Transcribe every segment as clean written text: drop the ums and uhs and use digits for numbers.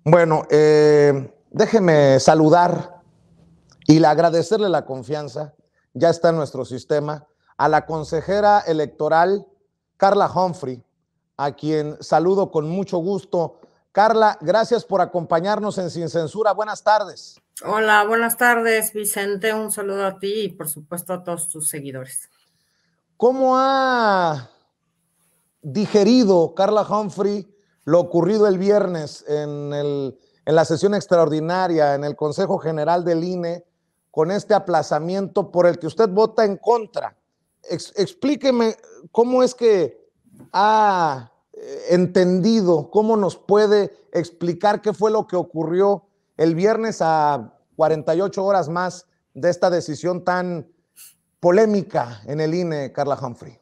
Bueno, déjeme saludar y agradecerle la confianza, ya está en nuestro sistema, a la consejera electoral Carla Humphrey, a quien saludo con mucho gusto. Carla, gracias por acompañarnos en Sin Censura. Buenas tardes. Hola, buenas tardes, Vicente. Un saludo a ti y, por supuesto, a todos tus seguidores. ¿Cómo ha digerido Carla Humphrey lo ocurrido el viernes en la sesión extraordinaria, en el Consejo General del INE, con este aplazamiento por el que usted vota en contra? Explíqueme cómo es que ha entendido, cómo nos puede explicar qué fue lo que ocurrió el viernes a 48 horas más de esta decisión tan polémica en el INE, Carla Humphrey.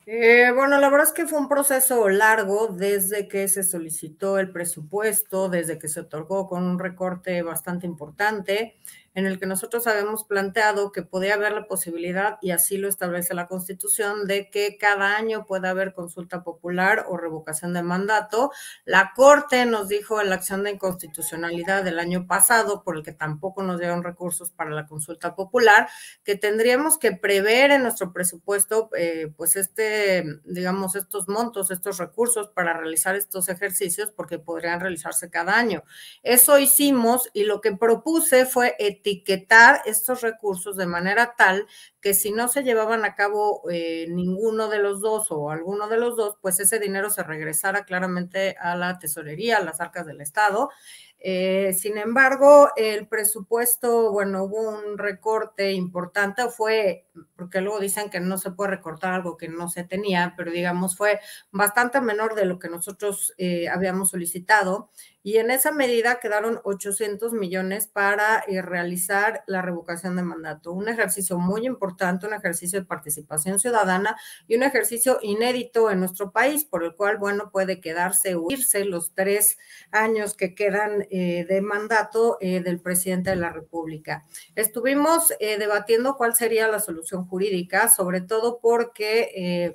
Bueno, la verdad es que fue un proceso largo desde que se solicitó el presupuesto, desde que se otorgó con un recorte bastante importante, en el que nosotros habíamos planteado que podía haber la posibilidad, y así lo establece la Constitución, de que cada año pueda haber consulta popular o revocación de mandato. La Corte nos dijo en la acción de inconstitucionalidad del año pasado, por el que tampoco nos dieron recursos para la consulta popular, que tendríamos que prever en nuestro presupuesto, pues digamos, estos montos, estos recursos para realizar estos ejercicios, porque podrían realizarse cada año. Eso hicimos, y lo que propuse fue etiquetar estos recursos de manera tal que si no se llevaban a cabo ninguno de los dos o alguno de los dos, pues ese dinero se regresara claramente a la tesorería, a las arcas del Estado. Sin embargo, el presupuesto, bueno, hubo un recorte importante, porque luego dicen que no se puede recortar algo que no se tenía, pero digamos fue bastante menor de lo que nosotros habíamos solicitado, y en esa medida quedaron 800 millones para realizar la revocación de mandato, un ejercicio muy importante, un ejercicio de participación ciudadana y un ejercicio inédito en nuestro país, por el cual, bueno, puede quedarse o irse los 3 años que quedan de mandato del presidente de la República. Estuvimos debatiendo cuál sería la solución jurídica, sobre todo porque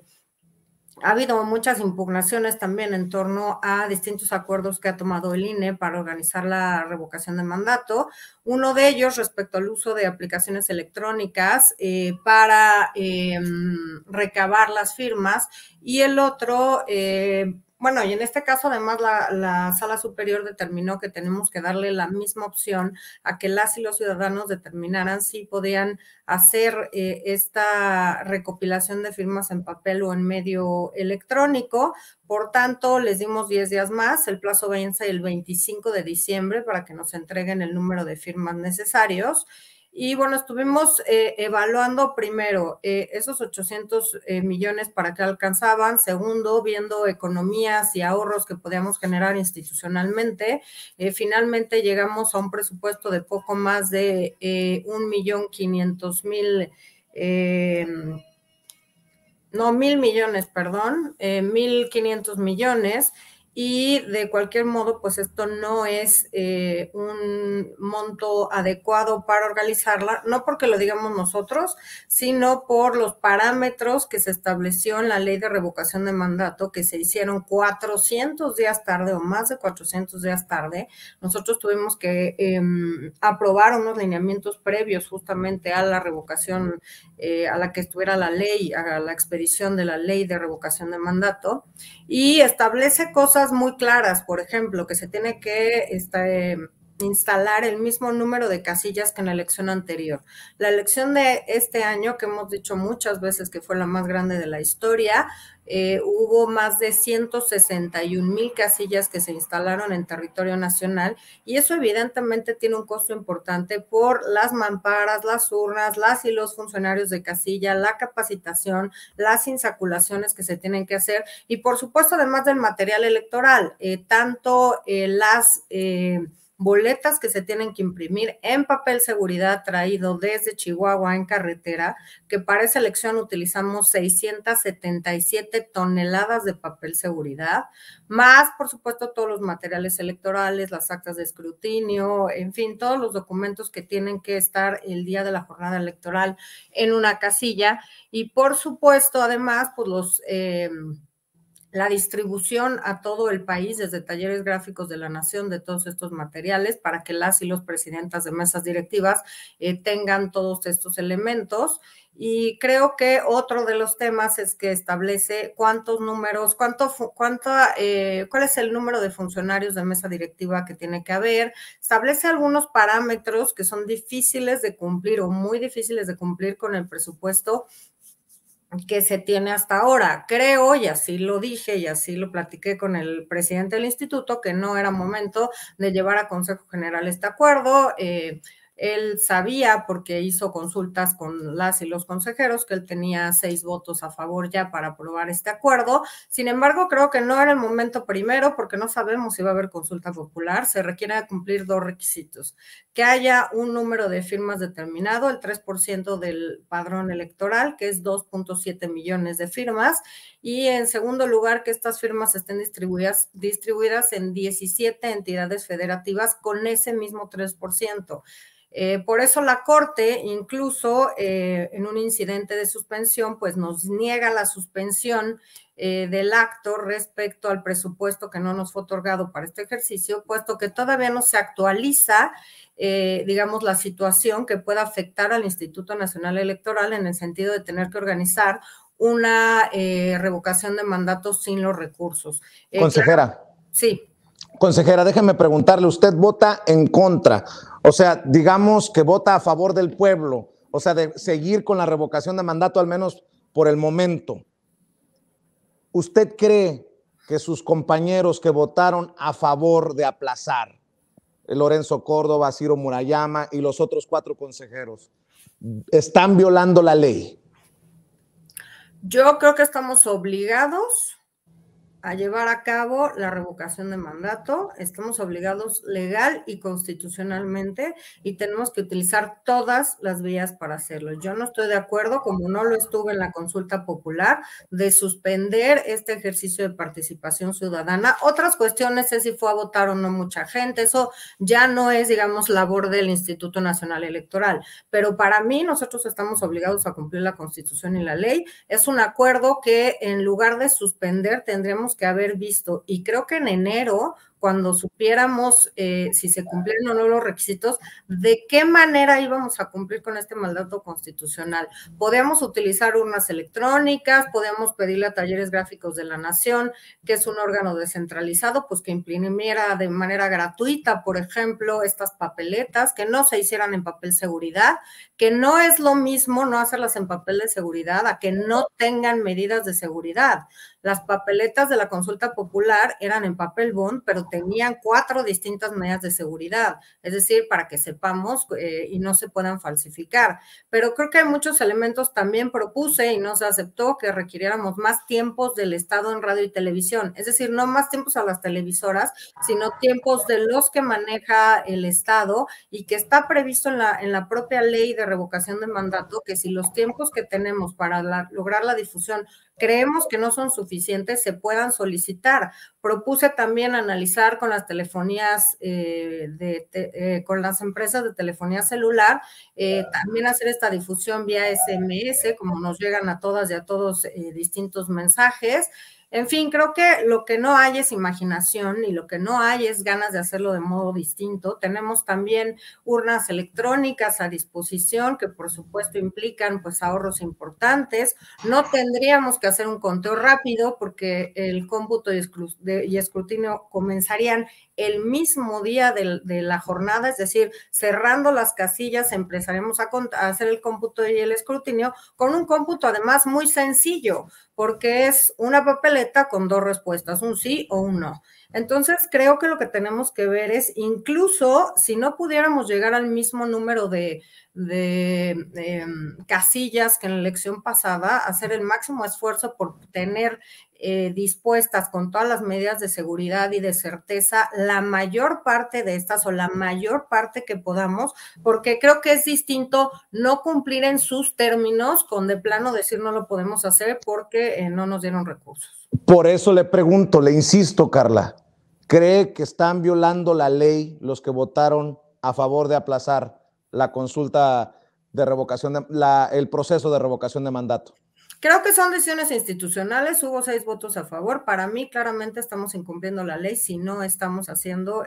ha habido muchas impugnaciones también en torno a distintos acuerdos que ha tomado el INE para organizar la revocación de mandato. Uno de ellos respecto al uso de aplicaciones electrónicas para recabar las firmas, y el otro, bueno, y en este caso además la Sala Superior determinó que tenemos que darle la misma opción a que las y los ciudadanos determinaran si podían hacer esta recopilación de firmas en papel o en medio electrónico. Por tanto, les dimos 10 días más, el plazo vence el 25 de diciembre para que nos entreguen el número de firmas necesarios. Y bueno, estuvimos evaluando primero esos 800 millones para qué alcanzaban, segundo, viendo economías y ahorros que podíamos generar institucionalmente. Finalmente llegamos a un presupuesto de poco más de 1.500.000, no, 1.000 millones, perdón, 1.500 millones. Y de cualquier modo, pues esto no es un monto adecuado para organizarla, no porque lo digamos nosotros, sino por los parámetros que se estableció en la ley de revocación de mandato, que se hicieron 400 días tarde o más de 400 días tarde. Nosotros tuvimos que aprobar unos lineamientos previos justamente a la revocación, a la que estuviera la ley, a la expedición de la ley de revocación de mandato, y establece cosas muy claras, por ejemplo, que se tiene que instalar el mismo número de casillas que en la elección anterior. La elección de este año, que hemos dicho muchas veces que fue la más grande de la historia, hubo más de 161,000 casillas que se instalaron en territorio nacional, y eso evidentemente tiene un costo importante por las mamparas, las urnas, las y los funcionarios de casilla, la capacitación, las insaculaciones que se tienen que hacer, y por supuesto además del material electoral, tanto las boletas que se tienen que imprimir en papel seguridad traído desde Chihuahua en carretera, que para esa elección utilizamos 677 toneladas de papel seguridad, más por supuesto todos los materiales electorales, las actas de escrutinio, en fin, todos los documentos que tienen que estar el día de la jornada electoral en una casilla, y por supuesto además pues la distribución a todo el país desde Talleres Gráficos de la Nación de todos estos materiales para que las y los presidentas de mesas directivas tengan todos estos elementos. Y creo que otro de los temas es que establece cuántos números, cuál es el número de funcionarios de mesa directiva que tiene que haber, establece algunos parámetros que son difíciles de cumplir o muy difíciles de cumplir con el presupuesto que se tiene hasta ahora. Creo, y así lo dije y así lo platiqué con el presidente del instituto, que no era momento de llevar a Consejo General este acuerdo. Él sabía, porque hizo consultas con las y los consejeros, que él tenía 6 votos a favor ya para aprobar este acuerdo. Sin embargo, creo que no era el momento primero, porque no sabemos si va a haber consulta popular. Se requiere cumplir 2 requisitos: que haya un número de firmas determinado, el 3% del padrón electoral, que es 2.7 millones de firmas, y en segundo lugar, que estas firmas estén distribuidas en 17 entidades federativas con ese mismo 3%. Por eso la Corte, incluso en un incidente de suspensión, pues nos niega la suspensión del acto respecto al presupuesto que no nos fue otorgado para este ejercicio, puesto que todavía no se actualiza, digamos, la situación que pueda afectar al Instituto Nacional Electoral en el sentido de tener que organizar una revocación de mandatos sin los recursos. Consejera. Claro, sí. Consejera, déjeme preguntarle, usted vota en contra, o sea, digamos que vota a favor del pueblo, o sea, de seguir con la revocación de mandato, al menos por el momento. ¿Usted cree que sus compañeros que votaron a favor de aplazar, Lorenzo Córdoba, Ciro Murayama y los otros 4 consejeros, están violando la ley? Yo creo que estamos obligados a llevar a cabo la revocación de mandato. Estamos obligados legal y constitucionalmente y tenemos que utilizar todas las vías para hacerlo. Yo no estoy de acuerdo, como no lo estuve en la consulta popular, de suspender este ejercicio de participación ciudadana. Otras cuestiones es si fue a votar o no mucha gente. Eso ya no es, digamos, labor del Instituto Nacional Electoral. Pero para mí, nosotros estamos obligados a cumplir la Constitución y la ley. Es un acuerdo que, en lugar de suspender, tendríamos que haber visto, y creo que en enero, cuando supiéramos si se cumplían o no los requisitos, de qué manera íbamos a cumplir con este mandato constitucional. Podíamos utilizar urnas electrónicas, podíamos pedirle a Talleres Gráficos de la Nación, que es un órgano descentralizado, pues que imprimiera de manera gratuita, por ejemplo, estas papeletas, que no se hicieran en papel seguridad, que no es lo mismo no hacerlas en papel de seguridad a que no tengan medidas de seguridad. Las papeletas de la consulta popular eran en papel bond, pero tenían 4 distintas medidas de seguridad, es decir, para que sepamos y no se puedan falsificar. Pero creo que hay muchos elementos. También propuse y no se aceptó que requiriéramos más tiempos del Estado en radio y televisión, es decir, no más tiempos a las televisoras, sino tiempos de los que maneja el Estado, y que está previsto en la propia ley de revocación de mandato, que si los tiempos que tenemos para lograr la difusión creemos que no son suficientes, se puedan solicitar. Propuse también analizar con las telefonías, con las empresas de telefonía celular, también hacer esta difusión vía SMS, como nos llegan a todas y a todos distintos mensajes. En fin, creo que lo que no hay es imaginación y lo que no hay es ganas de hacerlo de modo distinto. Tenemos también urnas electrónicas a disposición que por supuesto implican pues ahorros importantes. No tendríamos que hacer un conteo rápido porque el cómputo y escrutinio comenzarían el mismo día de la jornada, es decir, cerrando las casillas empezaremos a hacer el cómputo y el escrutinio con un cómputo además muy sencillo, porque es una papeleta con 2 respuestas, un sí o un no. Entonces, creo que lo que tenemos que ver es, incluso si no pudiéramos llegar al mismo número de casillas que en la elección pasada, hacer el máximo esfuerzo por tener dispuestas con todas las medidas de seguridad y de certeza la mayor parte de estas, o la mayor parte que podamos, porque creo que es distinto no cumplir en sus términos con de plano decir no lo podemos hacer porque no nos dieron recursos. Por eso le pregunto, le insisto, Carla, ¿cree que están violando la ley los que votaron a favor de aplazar la consulta de revocación, el proceso de revocación de mandato? Creo que son decisiones institucionales, hubo 6 votos a favor. Para mí, claramente estamos incumpliendo la ley si no estamos haciendo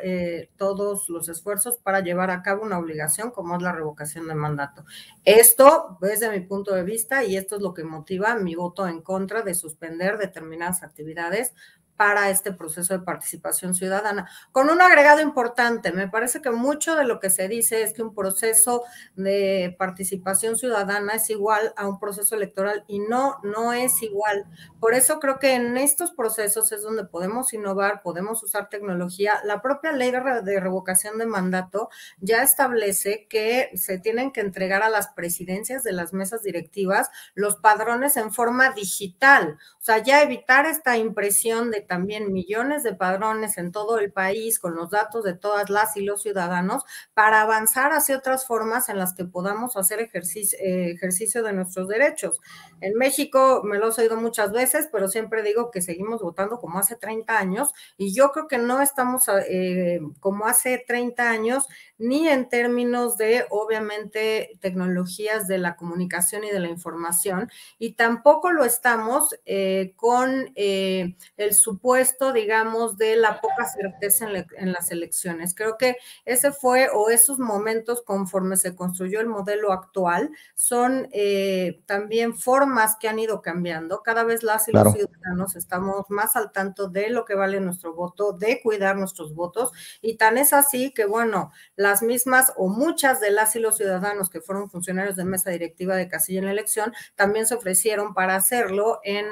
todos los esfuerzos para llevar a cabo una obligación como es la revocación de mandato. Esto, desde mi punto de vista, y esto es lo que motiva mi voto en contra de suspender determinadas actividades para este proceso de participación ciudadana. Con un agregado importante, me parece que mucho de lo que se dice es que un proceso de participación ciudadana es igual a un proceso electoral y no es igual. Por eso creo que en estos procesos es donde podemos innovar, podemos usar tecnología. La propia ley de revocación de mandato ya establece que se tienen que entregar a las presidencias de las mesas directivas los padrones en forma digital. O sea, ya evitar esta impresión de también millones de padrones en todo el país con los datos de todas las y los ciudadanos para avanzar hacia otras formas en las que podamos hacer ejercicio de nuestros derechos. En México me lo he oído muchas veces, pero siempre digo que seguimos votando como hace 30 años y yo creo que no estamos como hace 30 años ni en términos de, obviamente, tecnologías de la comunicación y de la información, y tampoco lo estamos con el supuesto, digamos, de la poca certeza en las elecciones. Creo que ese fue, o esos momentos conforme se construyó el modelo actual, son también formas que han ido cambiando. Cada vez las y los ciudadanos estamos más al tanto de lo que vale nuestro voto, de cuidar nuestros votos, y tan es así que, bueno, las mismas o muchas de las y los ciudadanos que fueron funcionarios de mesa directiva de casilla en la elección también se ofrecieron para hacerlo en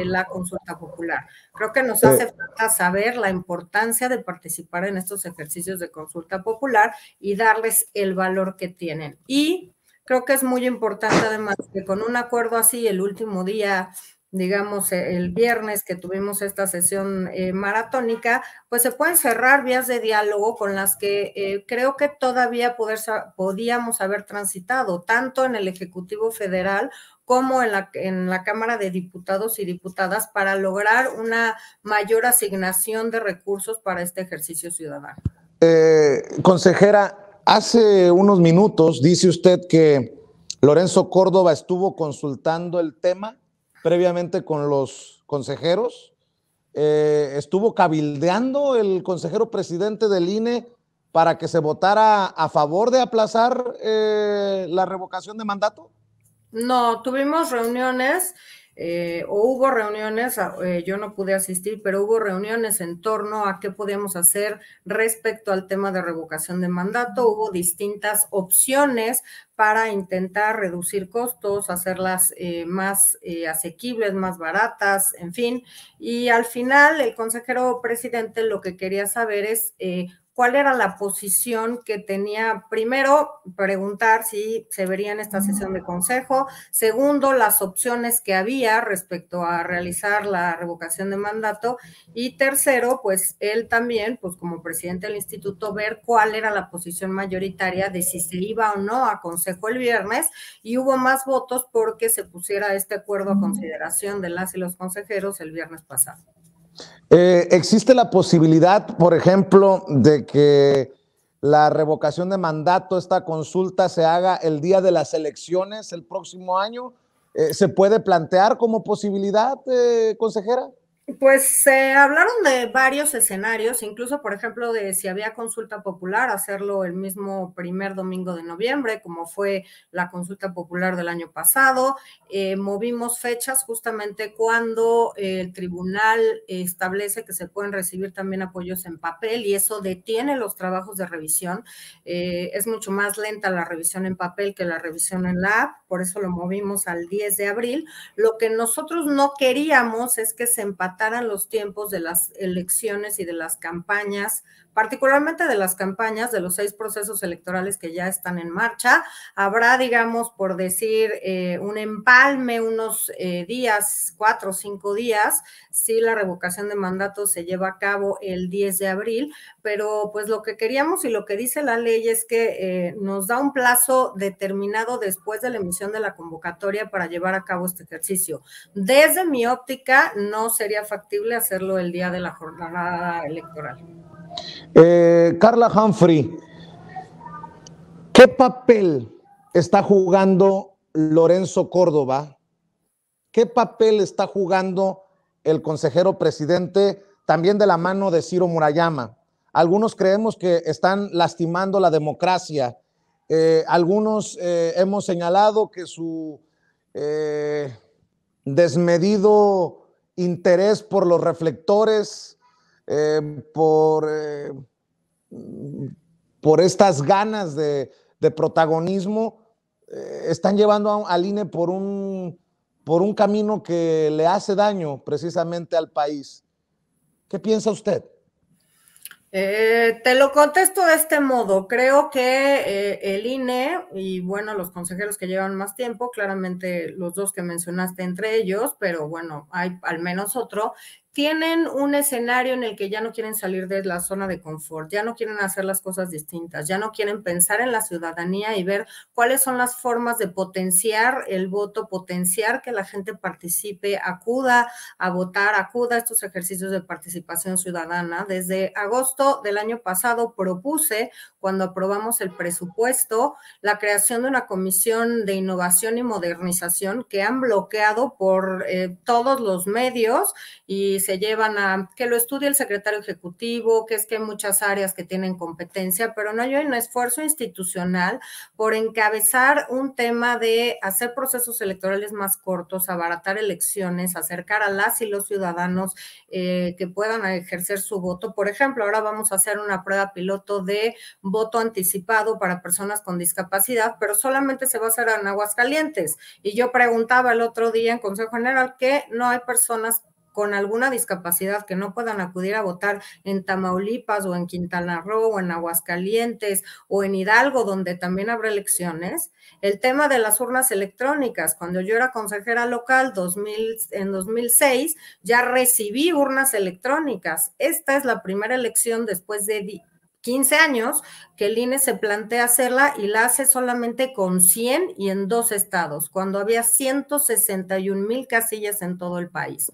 la consulta popular. Creo que nos hace falta saber la importancia de participar en estos ejercicios de consulta popular y darles el valor que tienen. Y creo que es muy importante además que con un acuerdo así el último día, digamos, el viernes que tuvimos esta sesión maratónica, pues se pueden cerrar vías de diálogo con las que creo que todavía podíamos haber transitado, tanto en el Ejecutivo Federal como en la Cámara de Diputados y Diputadas, para lograr una mayor asignación de recursos para este ejercicio ciudadano. Consejera, hace unos minutos dice usted que Lorenzo Córdoba estuvo consultando el tema previamente con los consejeros, estuvo cabildeando el consejero presidente del INE para que se votara a favor de aplazar la revocación de mandato. No, tuvimos reuniones, o hubo reuniones, yo no pude asistir, pero hubo reuniones en torno a qué podíamos hacer respecto al tema de revocación de mandato. Hubo distintas opciones para intentar reducir costos, hacerlas más asequibles, más baratas, en fin. Y al final, el consejero presidente lo que quería saber es cuál era la posición que tenía. Primero, preguntar si se vería en esta sesión de consejo. Segundo, las opciones que había respecto a realizar la revocación de mandato. Y tercero, pues él también, pues como presidente del instituto, ver cuál era la posición mayoritaria de si se iba o no a consejo el viernes. Y hubo más votos porque se pusiera este acuerdo a consideración de las y los consejeros el viernes pasado. ¿Existe la posibilidad, por ejemplo, de que la revocación de mandato, esta consulta, se haga el día de las elecciones el próximo año? ¿Se puede plantear como posibilidad, consejera? Pues se hablaron de varios escenarios, incluso, por ejemplo, de si había consulta popular, hacerlo el mismo primer domingo de noviembre, como fue la consulta popular del año pasado. Movimos fechas justamente cuando el tribunal establece que se pueden recibir también apoyos en papel y eso detiene los trabajos de revisión. Es mucho más lenta la revisión en papel que la revisión en la app, por eso lo movimos al 10 de abril. Lo que nosotros no queríamos es que se empataran los tiempos de las elecciones y de las campañas, particularmente de las campañas de los 6 procesos electorales que ya están en marcha. Habrá, digamos, por decir, un empalme, unos días, 4 o 5 días, si la revocación de mandato se lleva a cabo el 10 de abril, pero pues lo que queríamos y lo que dice la ley es que nos da un plazo determinado después de la emisión de la convocatoria para llevar a cabo este ejercicio. Desde mi óptica, no sería factible hacerlo el día de la jornada electoral. Carla Humphrey, ¿qué papel está jugando Lorenzo Córdoba ¿Qué papel está jugando el consejero presidente, también de la mano de Ciro Murayama? Algunos creemos que están lastimando la democracia. Algunos hemos señalado que su desmedido interés por los reflectores, por estas ganas de protagonismo, están llevando al INE por un camino que le hace daño precisamente al país. ¿Qué piensa usted? Te lo contesto de este modo. Creo que el INE y bueno, los consejeros que llevan más tiempo, claramente los dos que mencionaste entre ellos, pero bueno, hay al menos otro, tienen un escenario en el que ya no quieren salir de la zona de confort, ya no quieren hacer las cosas distintas, ya no quieren pensar en la ciudadanía y ver cuáles son las formas de potenciar el voto, potenciar que la gente participe, acuda a votar, acuda a estos ejercicios de participación ciudadana. Desde agosto del año pasado propuse, cuando aprobamos el presupuesto, la creación de una comisión de innovación y modernización que han bloqueado por todos los medios y se llevan a que lo estudie el secretario ejecutivo, que es que hay muchas áreas que tienen competencia, pero no hay un esfuerzo institucional por encabezar un tema de hacer procesos electorales más cortos, abaratar elecciones, acercar a las y los ciudadanos que puedan ejercer su voto. Por ejemplo, ahora vamos a hacer una prueba piloto de voto anticipado para personas con discapacidad, pero solamente se va a hacer en Aguascalientes. Y yo preguntaba el otro día en Consejo General que no hay personas con alguna discapacidad que no puedan acudir a votar en Tamaulipas o en Quintana Roo o en Aguascalientes o en Hidalgo, donde también habrá elecciones. El tema de las urnas electrónicas, cuando yo era consejera local en 2006, ya recibí urnas electrónicas. Esta es la primera elección después de 15 años que el INE se plantea hacerla y la hace solamente con 100 y en 2 estados, cuando había 161,000 casillas en todo el país.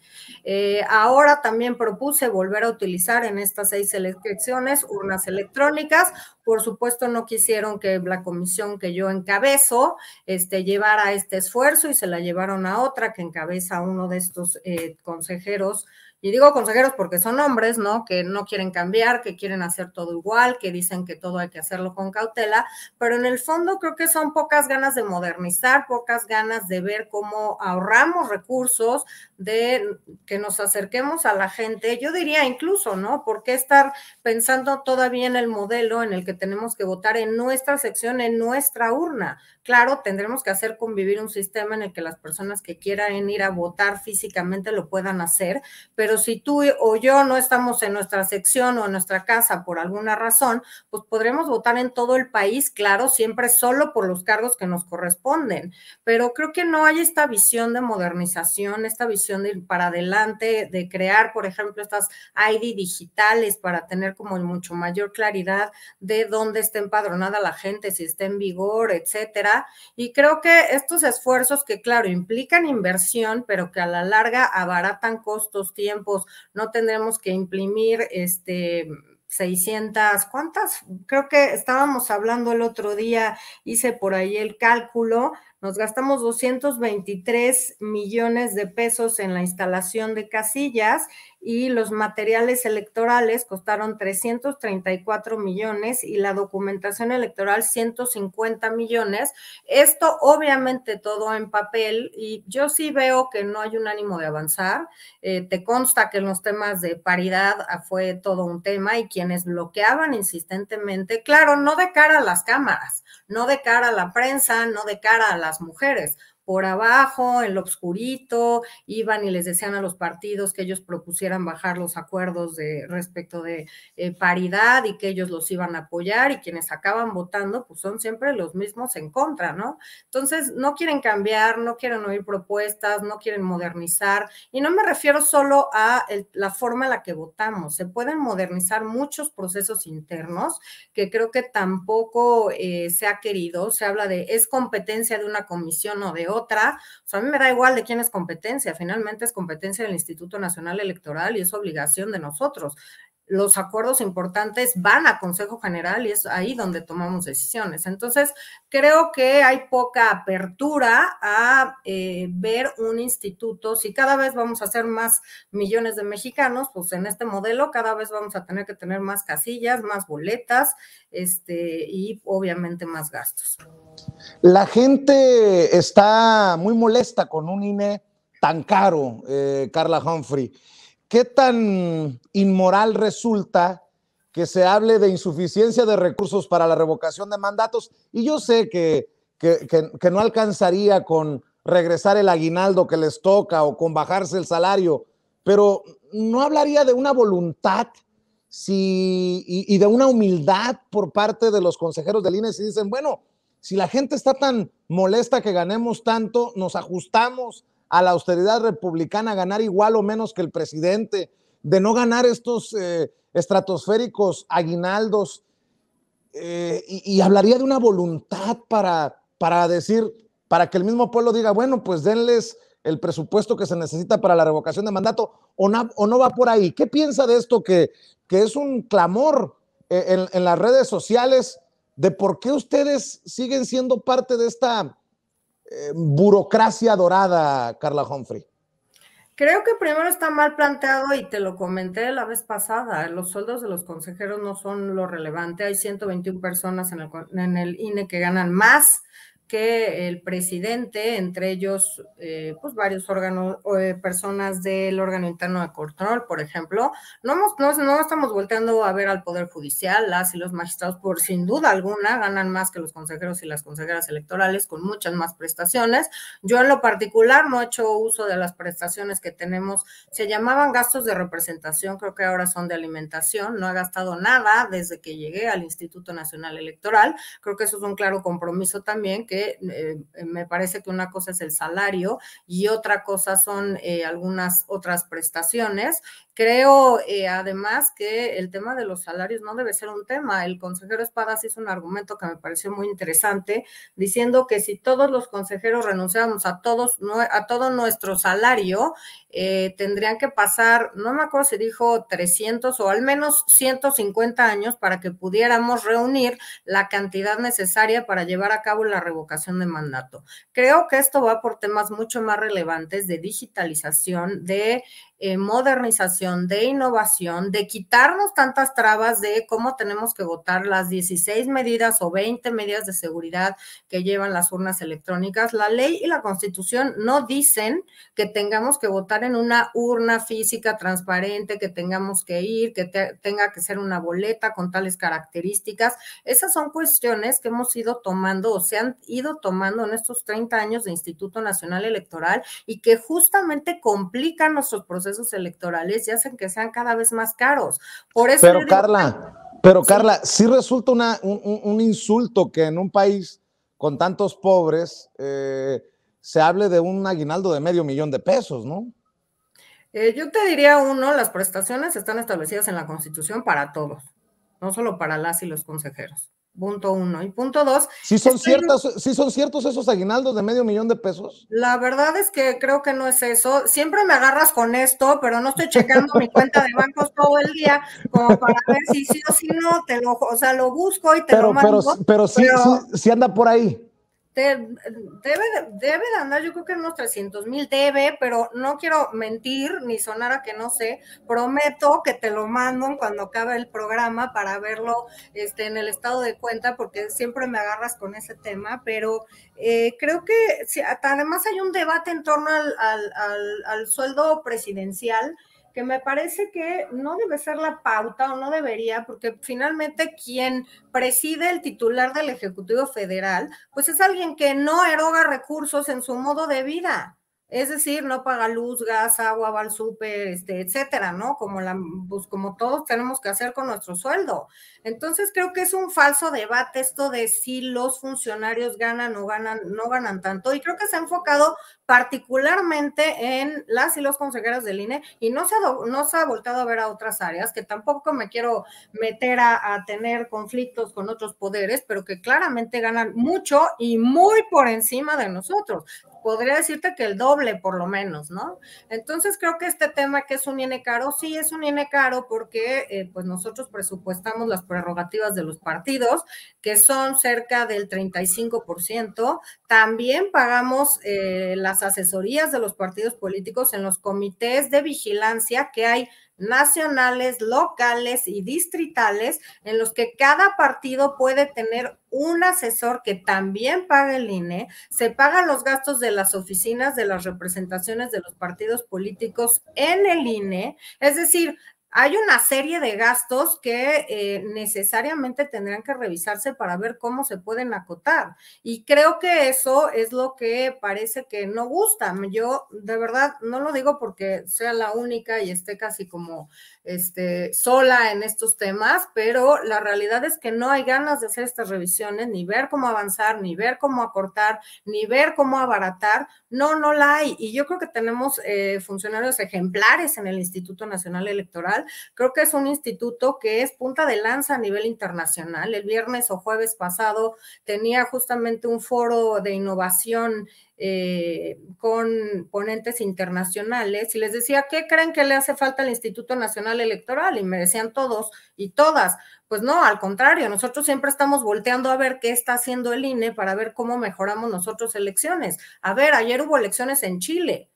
Ahora también propuse volver a utilizar en estas 6 elecciones urnas electrónicas. Por supuesto, no quisieron que la comisión que yo encabezo llevara este esfuerzo y se la llevaron a otra que encabeza uno de estos consejeros. Y digo consejeros porque son hombres, ¿no? Que no quieren cambiar, que quieren hacer todo igual, que dicen que todo hay que hacerlo con cautela, pero en el fondo creo que son pocas ganas de modernizar, pocas ganas de ver cómo ahorramos recursos, de que nos acerquemos a la gente. Yo diría incluso, ¿no? ¿Por qué estar pensando todavía en el modelo en el que tenemos que votar en nuestra sección, en nuestra urna? Claro, tendremos que hacer convivir un sistema en el que las personas que quieran ir a votar físicamente lo puedan hacer, pero si tú o yo no estamos en nuestra sección o en nuestra casa por alguna razón, pues podremos votar en todo el país, claro, siempre solo por los cargos que nos corresponden, pero creo que no hay esta visión de modernización, esta visión de ir para adelante, de crear, por ejemplo, estas ID digitales para tener como mucho mayor claridad de dónde está empadronada la gente, si está en vigor, etcétera. Y creo que estos esfuerzos que, claro, implican inversión, pero que a la larga abaratan costos, tiempos, no tendremos que imprimir 600, ¿cuántas? Creo que estábamos hablando el otro día, hice por ahí el cálculo, nos gastamos 223 millones de pesos en la instalación de casillas y los materiales electorales costaron 334 millones y la documentación electoral 150 millones. Esto obviamente todo en papel y yo sí veo que no hay un ánimo de avanzar. Te consta que en los temas de paridad fue todo un tema y quienes bloqueaban insistentemente, claro, no de cara a las cámaras, no de cara a la prensa, no de cara a las mujeres, por abajo, en lo obscurito, iban y les decían a los partidos que ellos propusieran bajar los acuerdos respecto de paridad y que ellos los iban a apoyar y quienes acaban votando pues son siempre los mismos en contra, ¿no? Entonces no quieren cambiar, no quieren oír propuestas, no quieren modernizar y no me refiero solo a la forma en la que votamos, se pueden modernizar muchos procesos internos que creo que tampoco se ha querido, se habla de es competencia de una comisión o de otra, o sea, a mí me da igual de quién es competencia, finalmente es competencia del Instituto Nacional Electoral y es obligación de nosotros. los acuerdos importantes van a Consejo General y es ahí donde tomamos decisiones. Entonces, creo que hay poca apertura a ver un instituto. Si cada vez vamos a ser más millones de mexicanos, pues en este modelo cada vez vamos a tener que tener más casillas, más boletas, y obviamente más gastos. La gente está muy molesta con un INE tan caro, Carla Humphrey. ¿Qué tan inmoral resulta que se hable de insuficiencia de recursos para la revocación de mandatos? Y yo sé que no alcanzaría con regresar el aguinaldo que les toca o con bajarse el salario, pero ¿no hablaría de una voluntad y de una humildad por parte de los consejeros del INE si dicen, bueno, si la gente está tan molesta que ganemos tanto, nos ajustamos a la austeridad republicana, ganar igual o menos que el presidente, de no ganar estos estratosféricos aguinaldos, y hablaría de una voluntad para decir, para que el mismo pueblo diga, bueno, pues denles el presupuesto que se necesita para la revocación de mandato, o no va por ahí. ¿Qué piensa de esto que es un clamor en las redes sociales de por qué ustedes siguen siendo parte de esta burocracia dorada, Carla Humphrey? Creo que primero está mal planteado y te lo comenté la vez pasada, los sueldos de los consejeros no son lo relevante, hay 121 personas en el INE que ganan más que el presidente, entre ellos pues varios órganos, personas del órgano interno de control, por ejemplo. No estamos volteando a ver al Poder Judicial, las y los magistrados, por sin duda alguna, ganan más que los consejeros y las consejeras electorales, con muchas más prestaciones. Yo en lo particular no he hecho uso de las prestaciones que tenemos, se llamaban gastos de representación, creo que ahora son de alimentación, no he gastado nada desde que llegué al Instituto Nacional Electoral, creo que eso es un claro compromiso también, que me parece que una cosa es el salario y otra cosa son algunas otras prestaciones. Creo además que el tema de los salarios no debe ser un tema. El consejero Espadas hizo un argumento que me pareció muy interesante, diciendo que si todos los consejeros renunciáramos a todo nuestro salario, tendrían que pasar, no me acuerdo si dijo 300 o al menos 150 años para que pudiéramos reunir la cantidad necesaria para llevar a cabo la revocación de mandato. Creo que esto va por temas mucho más relevantes de digitalización, de modernización, de innovación, de quitarnos tantas trabas de cómo tenemos que votar, las 16 medidas o 20 medidas de seguridad que llevan las urnas electrónicas. La ley y la Constitución no dicen que tengamos que votar en una urna física transparente, que tengamos que ir, que tenga que ser una boleta con tales características. Esas son cuestiones que hemos ido tomando o se han ido tomando en estos 30 años de Instituto Nacional Electoral y que justamente complican nuestros procesos electorales y hacen que sean cada vez más caros. Por eso Carla, sí resulta un insulto que en un país con tantos pobres se hable de un aguinaldo de $500,000, ¿no? Yo te diría las prestaciones están establecidas en la Constitución para todos, no solo para las y los consejeros. Punto 1. Y punto 2. ¿Sí son ciertos esos aguinaldos de $500,000? La verdad es que creo que no es eso. Siempre me agarras con esto, pero no estoy checando mi cuenta de bancos todo el día como para ver si sí o si no, lo busco y te lo mando. Pero sí anda por ahí. Debe de andar, yo creo que unos 300,000 debe, pero no quiero mentir ni sonar a que no sé. Prometo que te lo mando cuando acabe el programa para verlo en el estado de cuenta, porque siempre me agarras con ese tema, pero creo que además hay un debate en torno al sueldo presidencial, que me parece que no debe ser la pauta o no debería, porque finalmente quien preside el titular del Ejecutivo Federal, pues es alguien que no eroga recursos en su modo de vida. Es decir, no paga luz, gas, agua, va al súper, etcétera, ¿no? Pues como todos tenemos que hacer con nuestro sueldo. Entonces creo que es un falso debate esto de si los funcionarios ganan o no ganan tanto, y creo que se ha enfocado particularmente en las y los consejeros del INE y no se ha voltado a ver a otras áreas, que tampoco me quiero meter a tener conflictos con otros poderes, pero que claramente ganan mucho y muy por encima de nosotros. podría decirte que el doble por lo menos, ¿no? Entonces creo que este tema que es un INE caro, sí es un INE caro porque pues nosotros presupuestamos las prerrogativas de los partidos, que son cerca del 35%. También pagamos las asesorías de los partidos políticos en los comités de vigilancia que hay nacionales, locales y distritales, en los que cada partido puede tener un asesor que también paga el INE, se pagan los gastos de las oficinas de las representaciones de los partidos políticos en el INE, es decir, hay una serie de gastos que necesariamente tendrán que revisarse para ver cómo se pueden acotar. Y creo que eso es lo que parece que no gusta. Yo de verdad no lo digo porque sea la única y esté casi como sola en estos temas, pero la realidad es que no hay ganas de hacer estas revisiones, ni ver cómo avanzar, ni ver cómo acortar, ni ver cómo abaratar. No la hay. Y yo creo que tenemos funcionarios ejemplares en el Instituto Nacional Electoral. Creo que es un instituto que es punta de lanza a nivel internacional. El viernes o jueves pasado tenía justamente un foro de innovación con ponentes internacionales y les decía, ¿qué creen que le hace falta al Instituto Nacional Electoral? Y me decían todos y todas, pues no, al contrario, nosotros siempre estamos volteando a ver qué está haciendo el INE para ver cómo mejoramos nosotros elecciones. A ver, ayer hubo elecciones en Chile.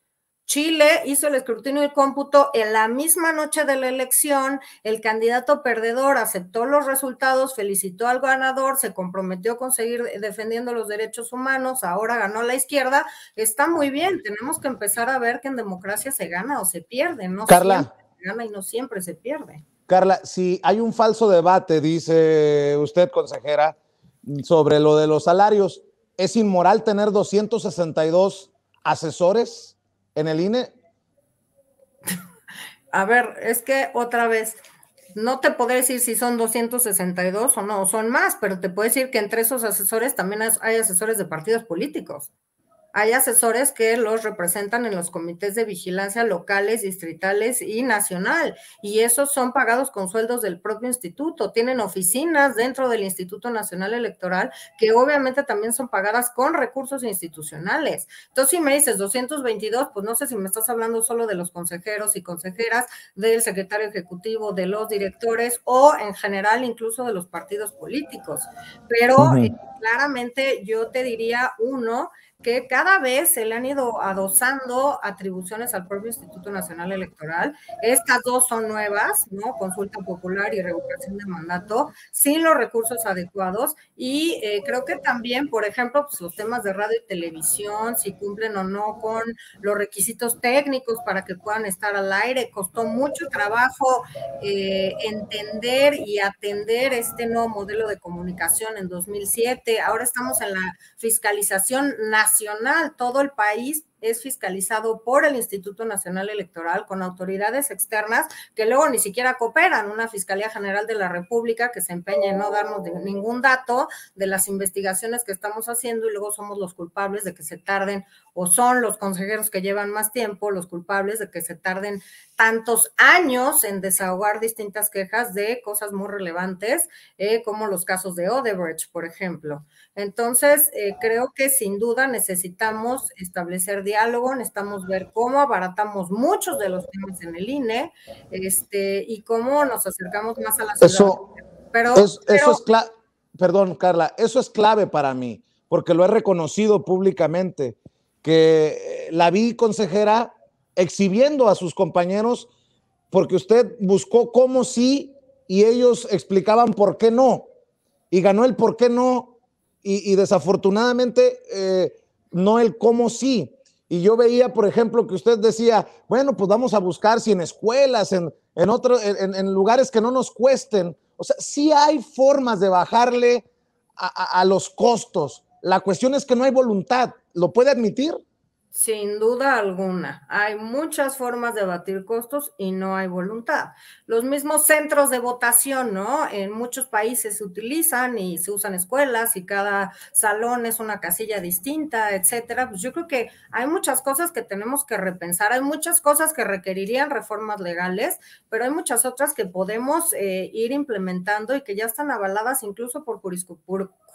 Chile hizo el escrutinio y cómputo en la misma noche de la elección, el candidato perdedor aceptó los resultados, felicitó al ganador, se comprometió con seguir defendiendo los derechos humanos, ahora ganó la izquierda, está muy bien, tenemos que empezar a ver que en democracia se gana o se pierde, no Carla, siempre se gana y no siempre se pierde. Carla, si hay un falso debate, dice usted, consejera, sobre lo de los salarios, ¿es inmoral tener 262 asesores en el INE? A ver, es que otra vez, no te podré decir si son 262 o no, o son más, pero te puedo decir que entre esos asesores también hay asesores de partidos políticos. Hay asesores que los representan en los comités de vigilancia locales, distritales y nacional, y esos son pagados con sueldos del propio instituto. Tienen oficinas dentro del Instituto Nacional Electoral que obviamente también son pagadas con recursos institucionales. Entonces, si me dices 222, pues no sé si me estás hablando solo de los consejeros y consejeras, del secretario ejecutivo, de los directores o en general incluso de los partidos políticos. Pero claramente yo te diría, uno, que cada vez se le han ido adosando atribuciones al propio Instituto Nacional Electoral. Estas dos son nuevas, ¿no? Consulta popular y revocación de mandato, sin los recursos adecuados. Y creo que también, por ejemplo, pues, los temas de radio y televisión, si cumplen o no con los requisitos técnicos para que puedan estar al aire. Costó mucho trabajo entender y atender este nuevo modelo de comunicación en 2007. Ahora estamos en la fiscalización nacional, todo el país es fiscalizado por el Instituto Nacional Electoral con autoridades externas que luego ni siquiera cooperan, una Fiscalía General de la República que se empeña en no darnos ningún dato de las investigaciones que estamos haciendo y luego somos los culpables de que se tarden, o son los consejeros que llevan más tiempo los culpables de que se tarden tantos años en desahogar distintas quejas de cosas muy relevantes, como los casos de Odebrecht, por ejemplo. Entonces, creo que sin duda necesitamos establecer diálogo, necesitamos ver cómo abaratamos muchos de los temas en el INE, y cómo nos acercamos más a la ciudadanía. Perdón, Carla, eso es clave para mí, porque lo he reconocido públicamente, que la vi, consejera, exhibiendo a sus compañeros, porque usted buscó cómo sí y ellos explicaban por qué no, y ganó el por qué no, y desafortunadamente no el cómo sí. Y yo veía, por ejemplo, que usted decía, bueno, pues vamos a buscar si en escuelas, en lugares que no nos cuesten. O sea, sí hay formas de bajarle a los costos. La cuestión es que no hay voluntad. ¿Lo puede admitir? Sin duda alguna, hay muchas formas de abatir costos y no hay voluntad. Los mismos centros de votación, ¿no? En muchos países se utilizan y se usan escuelas y cada salón es una casilla distinta, etcétera. Pues yo creo que hay muchas cosas que tenemos que repensar, hay muchas cosas que requerirían reformas legales, pero hay muchas otras que podemos ir implementando y que ya están avaladas incluso por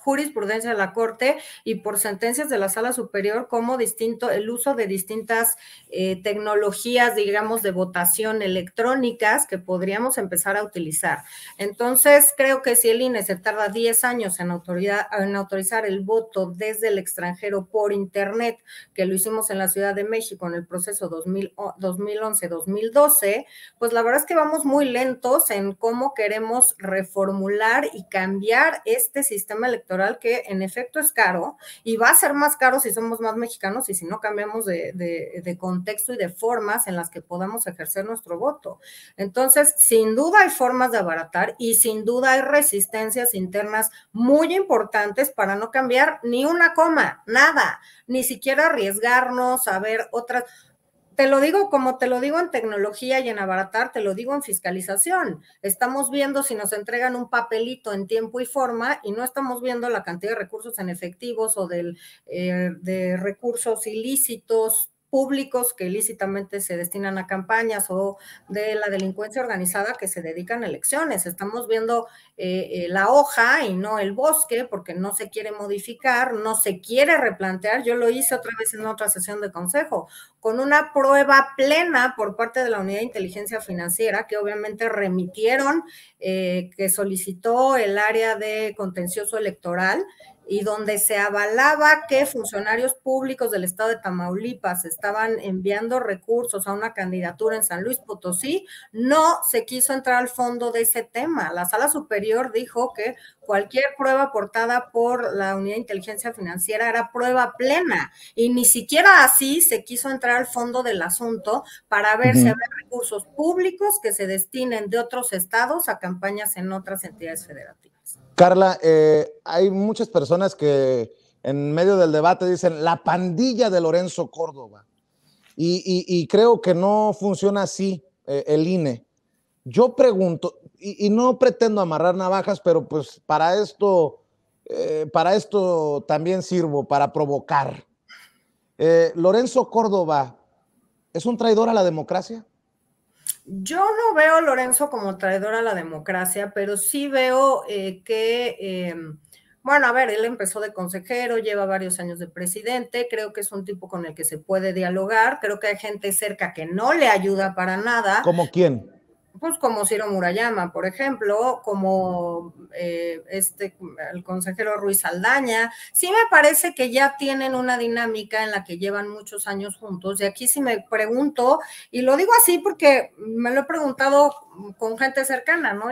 jurisprudencia de la Corte y por sentencias de la Sala Superior como el uso de distintas tecnologías, digamos, de votación electrónicas que podríamos empezar a utilizar. Entonces, creo que si el INE se tarda 10 años en autorizar el voto desde el extranjero por internet, que lo hicimos en la Ciudad de México en el proceso 2011-2012, pues la verdad es que vamos muy lentos en cómo queremos reformular y cambiar este sistema electoral que en efecto es caro y va a ser más caro si somos más mexicanos y si no cambiamos de contexto y de formas en las que podamos ejercer nuestro voto. Entonces, sin duda hay formas de abaratar y sin duda hay resistencias internas muy importantes para no cambiar ni una coma, nada, ni siquiera arriesgarnos a ver otras. Te lo digo como te lo digo en tecnología y en abaratar, te lo digo en fiscalización. Estamos viendo si nos entregan un papelito en tiempo y forma y no estamos viendo la cantidad de recursos en efectivos o de recursos ilícitos públicos que ilícitamente se destinan a campañas o de la delincuencia organizada que se dedican a elecciones. Estamos viendo la hoja y no el bosque porque no se quiere modificar, no se quiere replantear. Yo lo hice otra vez en otra sesión de consejo con una prueba plena por parte de la Unidad de Inteligencia Financiera, que obviamente remitieron, que solicitó el área de contencioso electoral, y donde se avalaba que funcionarios públicos del estado de Tamaulipas estaban enviando recursos a una candidatura en San Luis Potosí, no se quiso entrar al fondo de ese tema. La Sala Superior dijo que cualquier prueba aportada por la Unidad de Inteligencia Financiera era prueba plena, y ni siquiera así se quiso entrar al fondo del asunto para ver si había recursos públicos que se destinen de otros estados a campañas en otras entidades federativas. Carla, hay muchas personas que en medio del debate dicen la pandilla de Lorenzo Córdoba y creo que no funciona así el INE. Yo pregunto, y no pretendo amarrar navajas, pero pues para esto también sirvo, para provocar. ¿Lorenzo Córdoba es un traidor a la democracia? Yo no veo a Lorenzo como traidor a la democracia, pero sí veo bueno, a ver, él empezó de consejero, lleva varios años de presidente, creo que es un tipo con el que se puede dialogar, creo que hay gente cerca que no le ayuda para nada. ¿Cómo quién? Pues como Ciro Murayama, por ejemplo, como el consejero Ruiz Saldaña. Sí me parece que ya tienen una dinámica en la que llevan muchos años juntos, y aquí sí me pregunto, y lo digo así porque me lo he preguntado con gente cercana, ¿no?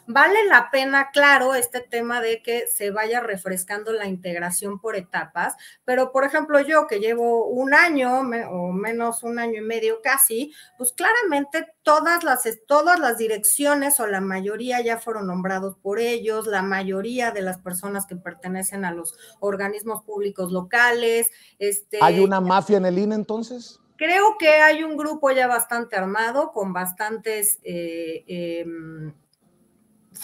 ¿Vale la pena, claro, este tema de que se vaya refrescando la integración por etapas? Pero, por ejemplo, yo que llevo un año o menos, un año y medio casi, pues claramente todas las direcciones o la mayoría ya fueron nombrados por ellos, la mayoría de las personas que pertenecen a los organismos públicos locales. ¿Hay una mafia en el INE entonces? Creo que hay un grupo ya bastante armado, con bastantes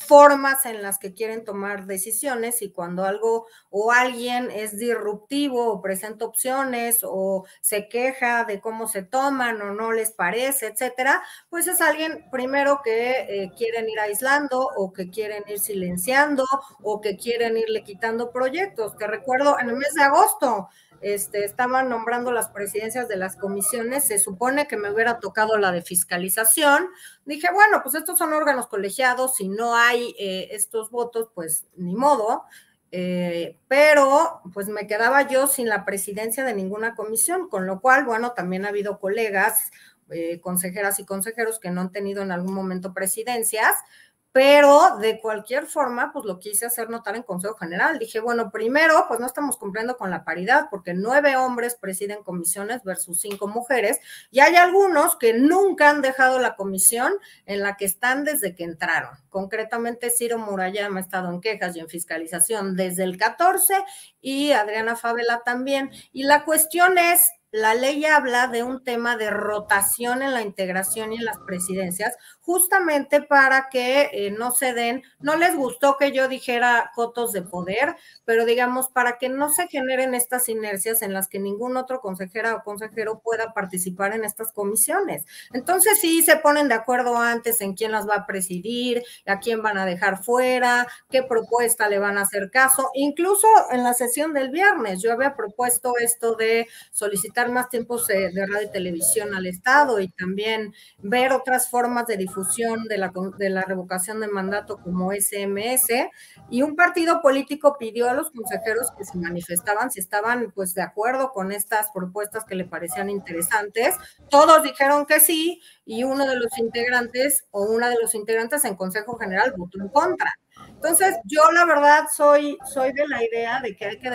formas en las que quieren tomar decisiones, y cuando algo o alguien es disruptivo o presenta opciones o se queja de cómo se toman o no les parece, etcétera, pues es alguien primero que quieren ir aislando o que quieren ir silenciando o que quieren irle quitando proyectos. Te recuerdo, en el mes de agosto estaban nombrando las presidencias de las comisiones, se supone que me hubiera tocado la de fiscalización. Dije, bueno, pues estos son órganos colegiados, si no hay estos votos, pues ni modo, pero pues me quedaba yo sin la presidencia de ninguna comisión, con lo cual, bueno, también ha habido colegas, consejeras y consejeros que no han tenido en algún momento presidencias, pero de cualquier forma, pues lo quise hacer notar en Consejo General. Dije, bueno, primero, pues no estamos cumpliendo con la paridad, porque 9 hombres presiden comisiones versus 5 mujeres, y hay algunos que nunca han dejado la comisión en la que están desde que entraron. Concretamente, Ciro Murayama ha estado en quejas y en fiscalización desde el 14, y Adriana Fabela también. Y la cuestión es, la ley habla de un tema de rotación en la integración y en las presidencias, justamente para que no se den, no les gustó que yo dijera cotos de poder, pero digamos, para que no se generen estas inercias en las que ningún otro consejera o consejero pueda participar en estas comisiones. Entonces sí se ponen de acuerdo antes en quién las va a presidir, a quién van a dejar fuera, qué propuesta le van a hacer caso. Incluso en la sesión del viernes yo había propuesto esto de solicitar más tiempos de radio y televisión al Estado y también ver otras formas de difusión de la revocación de mandato como SMS, y un partido político pidió a los consejeros que se manifestaban si estaban pues de acuerdo con estas propuestas que le parecían interesantes. Todos dijeron que sí, y uno de los integrantes o una de los integrantes en Consejo General votó en contra. Entonces, yo la verdad soy de la idea de que hay que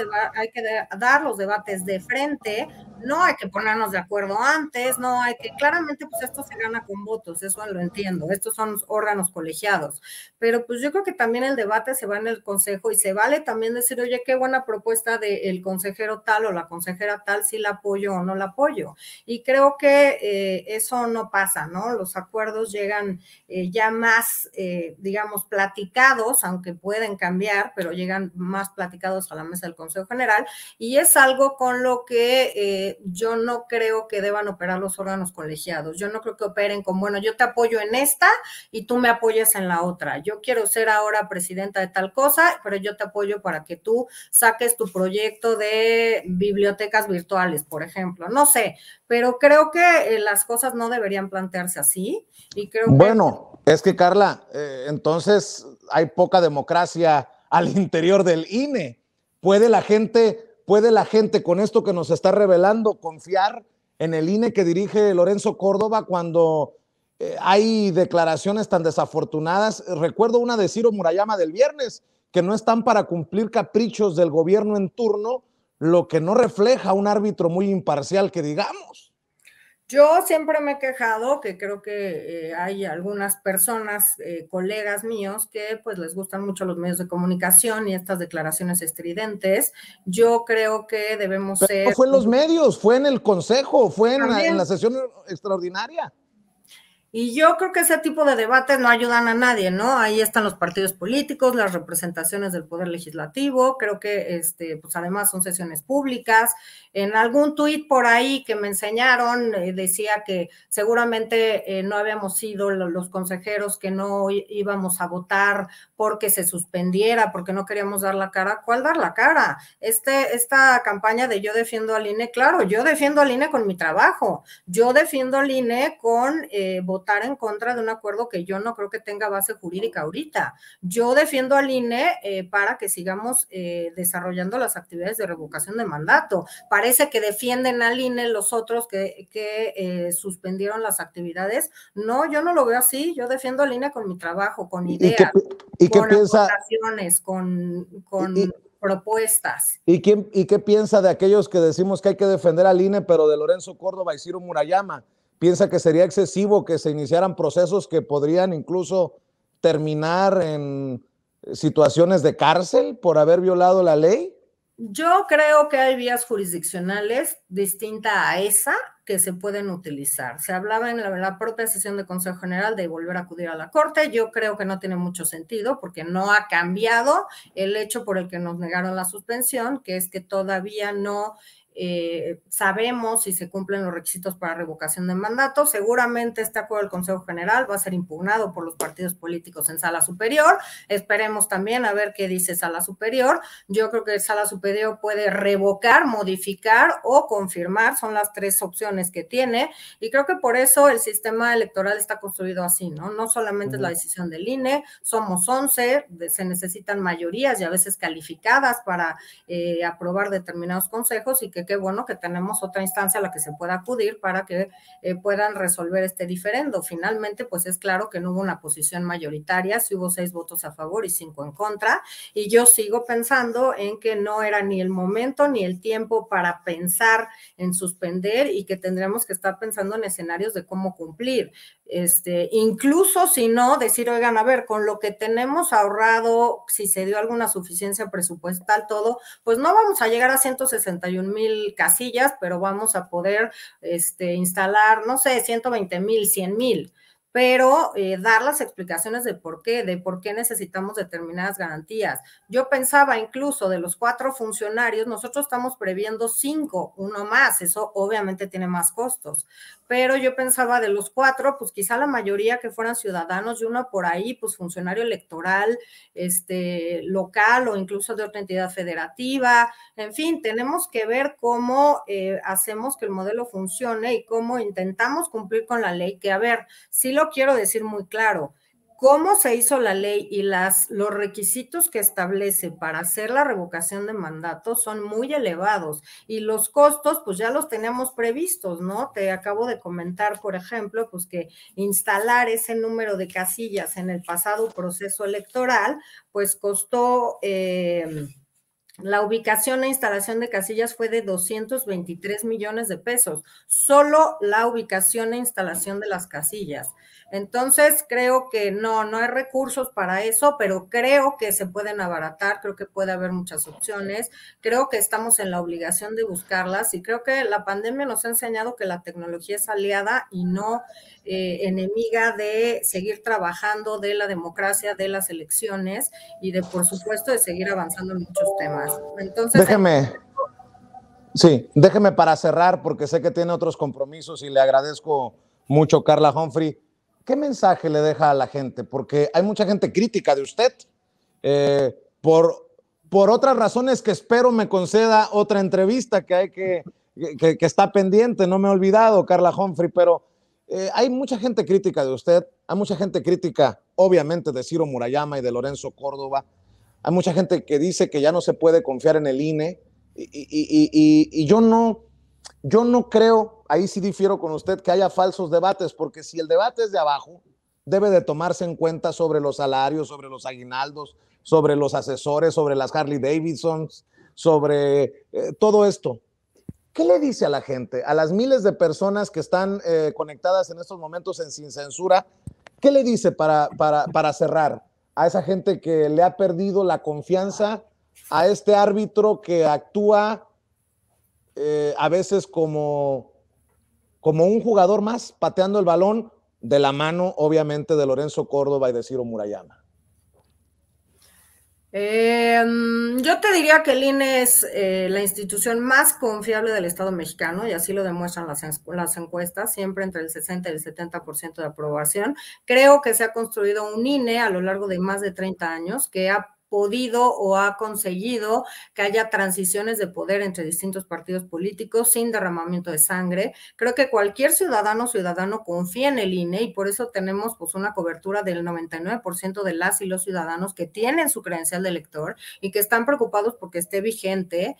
dar los debates de frente, no hay que ponernos de acuerdo antes, no hay que, claramente pues esto se gana con votos, eso lo entiendo, estos son órganos colegiados, pero pues yo creo que también el debate se va en el consejo y se vale también decir, oye, qué buena propuesta del consejero tal o la consejera tal, si la apoyo o no la apoyo. Y creo que eso no pasa, ¿no? Los acuerdos llegan ya más, digamos, platicados, aunque pueden cambiar, pero llegan más platicados a la mesa del Consejo General, y es algo con lo que yo no creo que deban operar los órganos colegiados. Yo no creo que operen con, bueno, yo te apoyo en esta y tú me apoyas en la otra. Yo quiero ser ahora presidenta de tal cosa, pero yo te apoyo para que tú saques tu proyecto de bibliotecas virtuales, por ejemplo. No sé, pero creo que las cosas no deberían plantearse así, y creo que... Bueno, es que Carla, entonces hay poca democracia al interior del INE. Puede la gente con esto que nos está revelando confiar en el INE que dirige Lorenzo Córdoba cuando hay declaraciones tan desafortunadas? Recuerdo una de Ciro Murayama del viernes, que no están para cumplir caprichos del gobierno en turno, lo que no refleja un árbitro muy imparcial, que digamos. Yo siempre me he quejado que creo que hay algunas personas, colegas míos, que pues les gustan mucho los medios de comunicación y estas declaraciones estridentes. Yo creo que debemos Pero no ser... fue en los medios, fue en el consejo, fue en la También. sesión extraordinaria. Y yo creo que ese tipo de debates no ayudan a nadie, ¿no? Ahí están los partidos políticos, las representaciones del poder legislativo, creo que pues además son sesiones públicas. En algún tuit por ahí que me enseñaron, decía que seguramente no habíamos sido los consejeros que no íbamos a votar porque se suspendiera, porque no queríamos dar la cara. ¿Cuál dar la cara? Esta campaña de yo defiendo al INE, claro, yo defiendo al INE con mi trabajo, yo defiendo al INE con votar en contra de un acuerdo que yo no creo que tenga base jurídica ahorita. Yo defiendo al INE para que sigamos desarrollando las actividades de revocación de mandato. Parece que defienden al INE los otros que suspendieron las actividades. No, yo no lo veo así. Yo defiendo al INE con mi trabajo, con ideas, y qué con piensa? aportaciones, con Y, propuestas. ¿Y qué piensa de aquellos que decimos que hay que defender al INE, pero de Lorenzo Córdoba y Ciro Murayama? ¿Piensa que sería excesivo que se iniciaran procesos que podrían incluso terminar en situaciones de cárcel por haber violado la ley? Yo creo que hay vías jurisdiccionales distintas a esa que se pueden utilizar. Se hablaba en la propia sesión de Consejo General de volver a acudir a la Corte. Yo creo que no tiene mucho sentido porque no ha cambiado el hecho por el que nos negaron la suspensión, que es que todavía no sabemos si se cumplen los requisitos para revocación de mandato. Seguramente este acuerdo del Consejo General va a ser impugnado por los partidos políticos en Sala Superior. Esperemos también a ver qué dice Sala Superior. Yo creo que Sala Superior puede revocar, modificar o confirmar, son las tres opciones que tiene, y creo que por eso el sistema electoral está construido así, ¿no? No solamente es la decisión del INE, somos 11, se necesitan mayorías y a veces calificadas para aprobar determinados consejos, y que qué bueno que tenemos otra instancia a la que se pueda acudir para que puedan resolver este diferendo. Finalmente, pues es claro que no hubo una posición mayoritaria, sí hubo 6 votos a favor y 5 en contra, y yo sigo pensando en que no era ni el momento ni el tiempo para pensar en suspender y que tendremos que estar pensando en escenarios de cómo cumplir. Incluso si no, decir, oigan, a ver, con lo que tenemos ahorrado, si se dio alguna suficiencia presupuestal, todo, pues no vamos a llegar a 161,000 casillas, pero vamos a poder instalar, no sé, 120,000, 100,000, pero dar las explicaciones de por qué necesitamos determinadas garantías. Yo pensaba incluso de los 4 funcionarios, nosotros estamos previendo 5, uno más, eso obviamente tiene más costos, pero yo pensaba de los 4, pues quizá la mayoría que fueran ciudadanos y uno por ahí, pues funcionario electoral, local o incluso de otra entidad federativa. En fin, tenemos que ver cómo hacemos que el modelo funcione y cómo intentamos cumplir con la ley, que a ver, sí lo quiero decir muy claro, cómo se hizo la ley y los requisitos que establece para hacer la revocación de mandato son muy elevados y los costos pues ya los tenemos previstos, ¿no? Te acabo de comentar, por ejemplo, pues que instalar ese número de casillas en el pasado proceso electoral pues costó... la ubicación e instalación de casillas fue de 223 millones de pesos, solo la ubicación e instalación de las casillas. Entonces, creo que no hay recursos para eso, pero creo que se pueden abaratar, creo que puede haber muchas opciones, creo que estamos en la obligación de buscarlas y creo que la pandemia nos ha enseñado que la tecnología es aliada y no enemiga de seguir trabajando, de la democracia, de las elecciones y de, por supuesto, de seguir avanzando en muchos temas. Entonces, déjeme para cerrar, porque sé que tiene otros compromisos y le agradezco mucho, Carla Humphrey. ¿Qué mensaje le deja a la gente? Porque hay mucha gente crítica de usted, por otras razones que espero me conceda otra entrevista que está pendiente, no me he olvidado, Carla Humphrey, pero hay mucha gente crítica de usted, hay mucha gente crítica, obviamente, de Ciro Murayama y de Lorenzo Córdoba, hay mucha gente que dice que ya no se puede confiar en el INE, y yo no creo, ahí sí difiero con usted, que haya falsos debates, porque si el debate es de abajo, debe de tomarse en cuenta sobre los salarios, sobre los aguinaldos, sobre los asesores, sobre las Harley Davidsons, sobre todo esto. ¿Qué le dice a la gente, a las miles de personas que están conectadas en estos momentos en Sin Censura? ¿Qué le dice para cerrar a esa gente que le ha perdido la confianza a este árbitro que actúa a veces como un jugador más, pateando el balón de la mano, obviamente, de Lorenzo Córdoba y de Ciro Murayama? Yo te diría que el INE es la institución más confiable del Estado mexicano y así lo demuestran las encuestas, siempre entre el 60 y el 70% de aprobación. Creo que se ha construido un INE a lo largo de más de 30 años que ha podido o ha conseguido que haya transiciones de poder entre distintos partidos políticos sin derramamiento de sangre. Creo que cualquier ciudadano confía en el INE y por eso tenemos pues una cobertura del 99% de las y los ciudadanos que tienen su credencial de elector y que están preocupados porque esté vigente.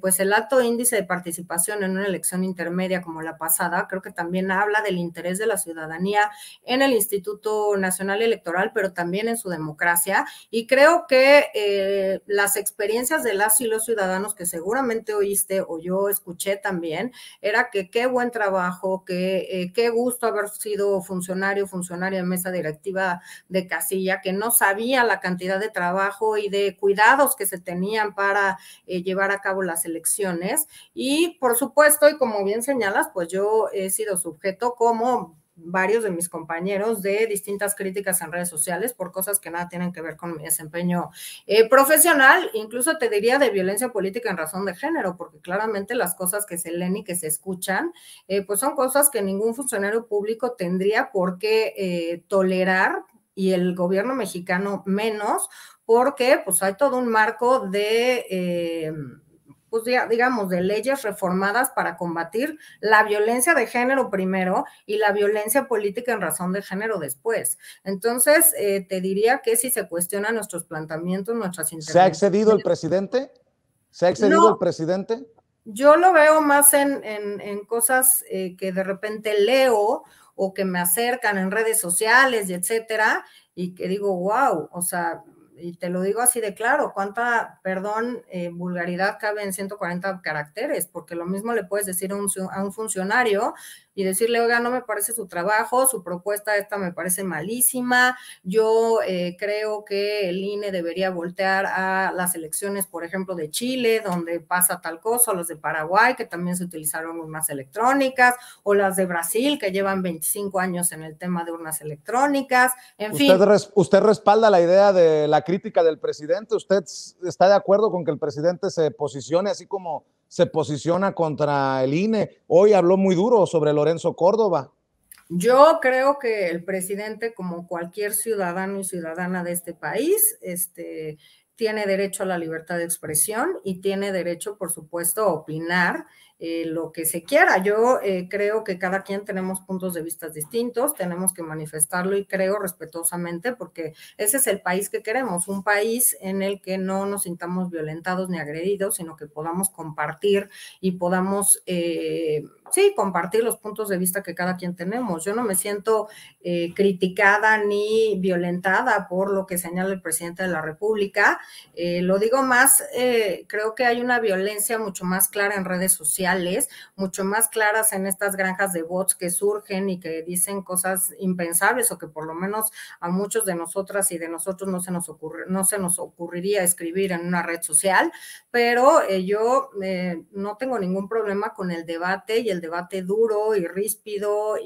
Pues el alto índice de participación en una elección intermedia como la pasada, creo que también habla del interés de la ciudadanía en el Instituto Nacional Electoral, pero también en su democracia, y creo que las experiencias de las y los ciudadanos que seguramente oíste o yo escuché también, era que qué buen trabajo, que qué gusto haber sido funcionaria de mesa directiva de casilla, que no sabía la cantidad de trabajo y de cuidados que se tenían para llevar a cabo las elecciones. Y por supuesto, y como bien señalas, pues yo he sido sujeto como varios de mis compañeros de distintas críticas en redes sociales por cosas que nada tienen que ver con mi desempeño profesional, incluso te diría de violencia política en razón de género, porque claramente las cosas que se leen y que se escuchan, pues son cosas que ningún funcionario público tendría por qué tolerar, y el gobierno mexicano menos, porque pues hay todo un marco de pues digamos, de leyes reformadas para combatir la violencia de género primero y la violencia política en razón de género después. Entonces, te diría que si se cuestionan nuestros planteamientos, nuestras intervenciones. ¿Se ha excedido el presidente? ¿Se ha excedido el presidente? Yo lo veo más en cosas que de repente leo o que me acercan en redes sociales y etcétera, y que digo, wow, o sea, y te lo digo así de claro, cuánta, vulgaridad cabe en 140 caracteres, porque lo mismo le puedes decir a un funcionario y decirle, oiga, no me parece su trabajo, su propuesta esta me parece malísima, yo creo que el INE debería voltear a las elecciones, por ejemplo, de Chile, donde pasa tal cosa, o las de Paraguay, que también se utilizaron urnas electrónicas, o las de Brasil, que llevan 25 años en el tema de urnas electrónicas, en fin. ¿Usted respalda la idea de la crítica del presidente? ¿Usted está de acuerdo con que el presidente se posicione así como se posiciona contra el INE? Hoy habló muy duro sobre Lorenzo Córdoba. Yo creo que el presidente, como cualquier ciudadano y ciudadana de este país, tiene derecho a la libertad de expresión y tiene derecho, por supuesto, a opinar lo que se quiera. Yo creo que cada quien tenemos puntos de vista distintos, tenemos que manifestarlo y creo respetuosamente porque ese es el país que queremos, un país en el que no nos sintamos violentados ni agredidos, sino que podamos compartir y podamos, sí, compartir los puntos de vista que cada quien tenemos. Yo no me siento criticada ni violentada por lo que señala el presidente de la República. Lo digo más, creo que hay una violencia mucho más clara en redes sociales, mucho más claras en estas granjas de bots que surgen y que dicen cosas impensables o que por lo menos a muchos de nosotras y de nosotros no se nos ocurriría escribir en una red social, pero yo no tengo ningún problema con el debate y el debate duro y ríspido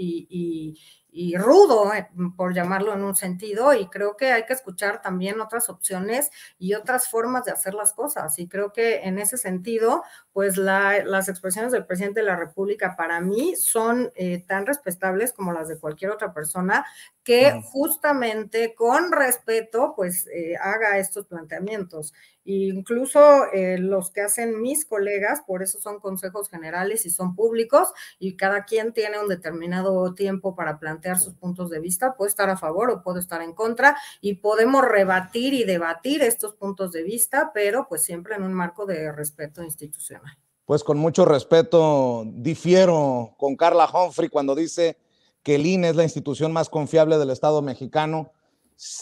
y rudo, por llamarlo en un sentido, y creo que hay que escuchar también otras opciones y otras formas de hacer las cosas, y creo que en ese sentido, pues las expresiones del presidente de la República para mí son tan respetables como las de cualquier otra persona que justamente con respeto, pues haga estos planteamientos. Incluso los que hacen mis colegas, por eso son consejos generales y son públicos, y cada quien tiene un determinado tiempo para plantear sus puntos de vista, puede estar a favor o puede estar en contra, y podemos rebatir y debatir estos puntos de vista, pero pues siempre en un marco de respeto institucional. Pues con mucho respeto, difiero con Carla Humphrey cuando dice que el INE es la institución más confiable del Estado mexicano.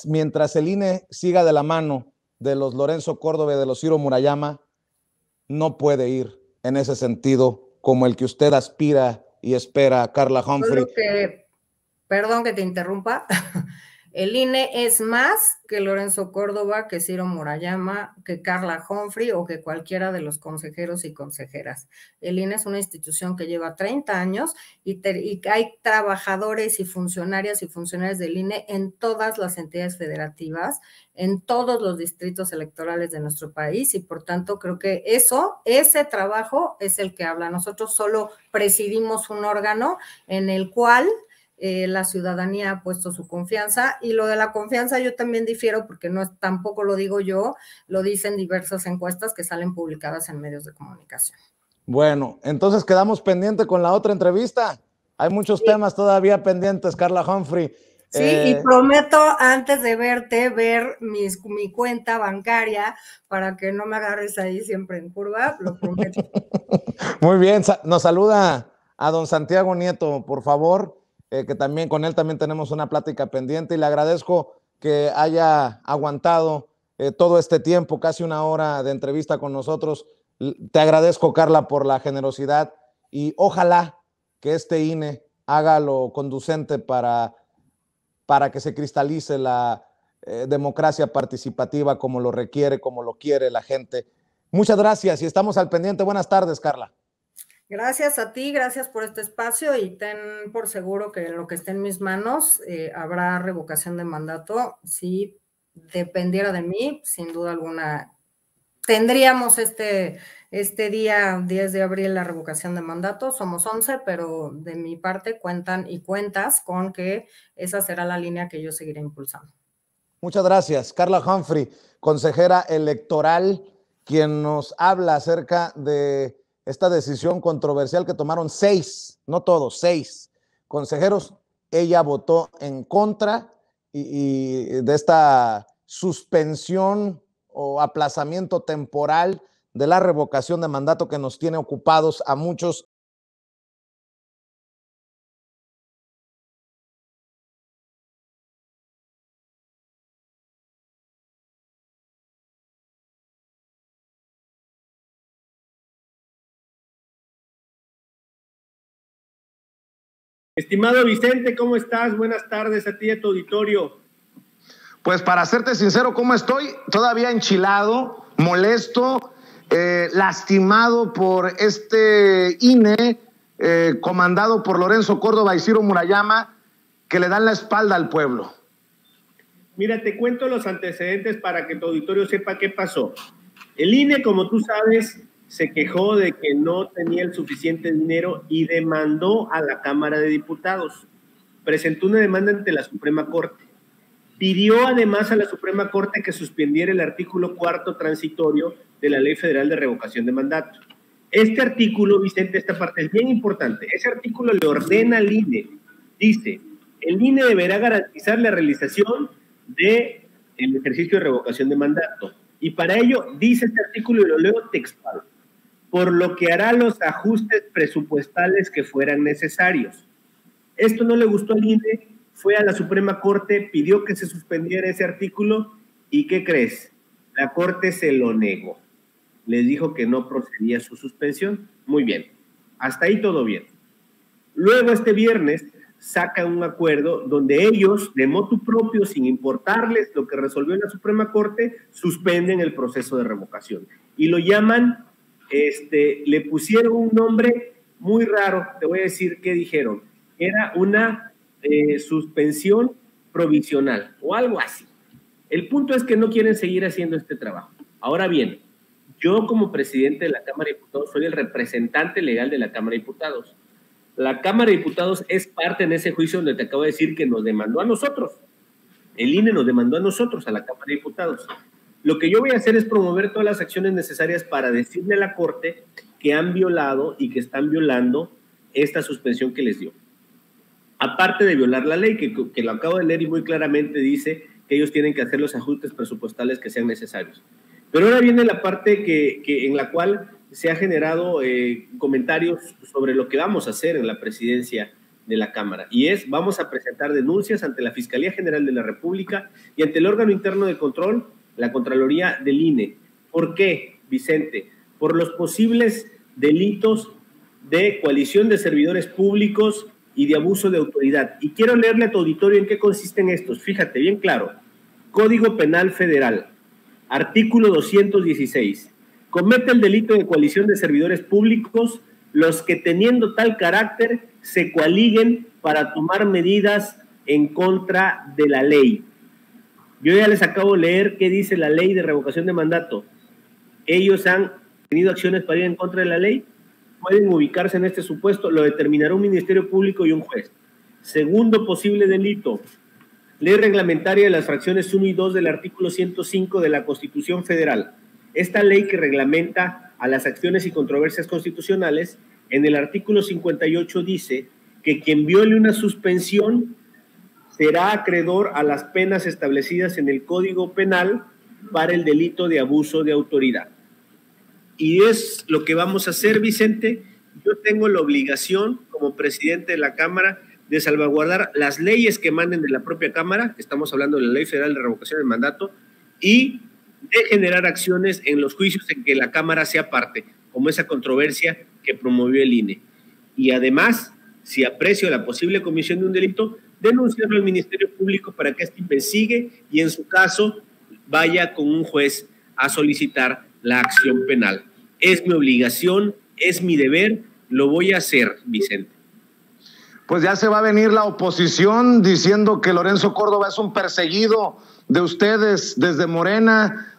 Mientras el INE siga de la mano de los Lorenzo Córdoba y de los Ciro Murayama, no puede ir en ese sentido como el que usted aspira y espera, Carla Humphrey. Solo que, perdón que te interrumpa, el INE es más que Lorenzo Córdoba, que Ciro Murayama, que Carla Humphrey o que cualquiera de los consejeros y consejeras. El INE es una institución que lleva 30 años y hay trabajadores y funcionarias y funcionarios del INE en todas las entidades federativas, en todos los distritos electorales de nuestro país, y por tanto creo que ese trabajo es el que habla. Nosotros solo presidimos un órgano en el cual la ciudadanía ha puesto su confianza, y lo de la confianza yo también difiero porque no es, tampoco lo digo yo, lo dicen diversas encuestas que salen publicadas en medios de comunicación. Bueno, entonces quedamos pendientes con la otra entrevista. Hay muchos temas todavía pendientes, Carla Humphrey. Sí, y prometo antes de verte ver mi cuenta bancaria para que no me agarres ahí siempre en curva, lo prometo. Muy bien, nos saluda a don Santiago Nieto, por favor, que también con él también tenemos una plática pendiente, y le agradezco que haya aguantado todo este tiempo, casi una hora de entrevista con nosotros. Te agradezco, Carla, por la generosidad, y ojalá que este INE haga lo conducente para que se cristalice la democracia participativa como lo requiere, como lo quiere la gente. Muchas gracias y estamos al pendiente. Buenas tardes, Carla. Gracias a ti, gracias por este espacio, y ten por seguro que en lo que esté en mis manos habrá revocación de mandato. Si dependiera de mí, sin duda alguna, tendríamos este día 10 de abril la revocación de mandato. Somos 11, pero de mi parte cuentan y cuentas con que esa será la línea que yo seguiré impulsando. Muchas gracias. Carla Humphrey, consejera electoral, quien nos habla acerca de esta decisión controversial que tomaron 6, no todos, 6 consejeros. Ella votó en contra y de esta suspensión o aplazamiento temporal de la revocación de mandato que nos tiene ocupados a muchos Estimado Vicente, ¿cómo estás? Buenas tardes a ti y a tu auditorio. Pues para serte sincero, ¿cómo estoy? Todavía enchilado, molesto, lastimado por este INE comandado por Lorenzo Córdoba y Ciro Murayama, que le dan la espalda al pueblo. Mira, te cuento los antecedentes para que tu auditorio sepa qué pasó. El INE, como tú sabes, se quejó de que no tenía el suficiente dinero y demandó a la Cámara de Diputados. Presentó una demanda ante la Suprema Corte. Pidió además a la Suprema Corte que suspendiera el artículo 4º transitorio de la Ley Federal de Revocación de Mandato. Este artículo, Vicente, esta parte es bien importante. Ese artículo le ordena al INE, dice, el INE deberá garantizar la realización del ejercicio de revocación de mandato. Y para ello, dice este artículo, y lo leo textual, por lo que hará los ajustes presupuestales que fueran necesarios. Esto no le gustó al INE, fue a la Suprema Corte, pidió que se suspendiera ese artículo, ¿y qué crees? La Corte se lo negó. Les dijo que no procedía su suspensión. Muy bien, hasta ahí todo bien. Luego este viernes sacan un acuerdo donde ellos, de motu propio, sin importarles lo que resolvió la Suprema Corte, suspenden el proceso de revocación. Y lo llaman, le pusieron un nombre muy raro, te voy a decir qué dijeron. Era una suspensión provisional o algo así. El punto es que no quieren seguir haciendo este trabajo. Ahora bien, yo como presidente de la Cámara de Diputados soy el representante legal de la Cámara de Diputados. La Cámara de Diputados es parte en ese juicio donde te acabo de decir que nos demandó a nosotros. El INE nos demandó a nosotros, a la Cámara de Diputados. Lo que yo voy a hacer es promover todas las acciones necesarias para decirle a la Corte que han violado y que están violando esta suspensión que les dio. Aparte de violar la ley, que lo acabo de leer y muy claramente dice que ellos tienen que hacer los ajustes presupuestales que sean necesarios. Pero ahora viene la parte en la cual se ha generado comentarios sobre lo que vamos a hacer en la presidencia de la Cámara. Y vamos a presentar denuncias ante la Fiscalía General de la República y ante el órgano interno de control, la Contraloría del INE. ¿Por qué, Vicente? Por los posibles delitos de coalición de servidores públicos y de abuso de autoridad. Y quiero leerle a tu auditorio en qué consisten estos. Fíjate, bien claro. Código Penal Federal, artículo 216. Comete el delito de coalición de servidores públicos los que teniendo tal carácter se coaliguen para tomar medidas en contra de la ley. Yo ya les acabo de leer qué dice la ley de revocación de mandato. Ellos han tenido acciones para ir en contra de la ley, pueden ubicarse en este supuesto, lo determinará un Ministerio Público y un juez. Segundo posible delito, ley reglamentaria de las fracciones 1 y 2 del artículo 105 de la Constitución Federal. Esta ley que reglamenta a las acciones y controversias constitucionales, en el artículo 58 dice que quien viole una suspensión será acreedor a las penas establecidas en el Código Penal para el delito de abuso de autoridad. Y es lo que vamos a hacer, Vicente. Yo tengo la obligación, como presidente de la Cámara, de salvaguardar las leyes que emanen de la propia Cámara, estamos hablando de la Ley Federal de Revocación del Mandato, y de generar acciones en los juicios en que la Cámara sea parte, como esa controversia que promovió el INE. Y además, si aprecio la posible comisión de un delito, denunciarlo al Ministerio Público para que éste investigue y en su caso vaya con un juez a solicitar la acción penal. Es mi obligación, es mi deber, lo voy a hacer, Vicente. Pues ya se va a venir la oposición diciendo que Lorenzo Córdoba es un perseguido de ustedes desde Morena,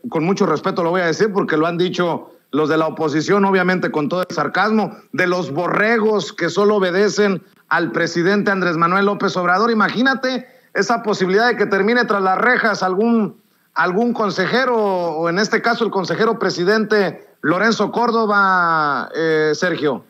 con mucho respeto lo voy a decir porque lo han dicho los de la oposición, obviamente con todo el sarcasmo, de los borregos que solo obedecen al presidente Andrés Manuel López Obrador. Imagínate esa posibilidad de que termine tras las rejas algún consejero, o en este caso el consejero presidente Lorenzo Córdoba, Sergio.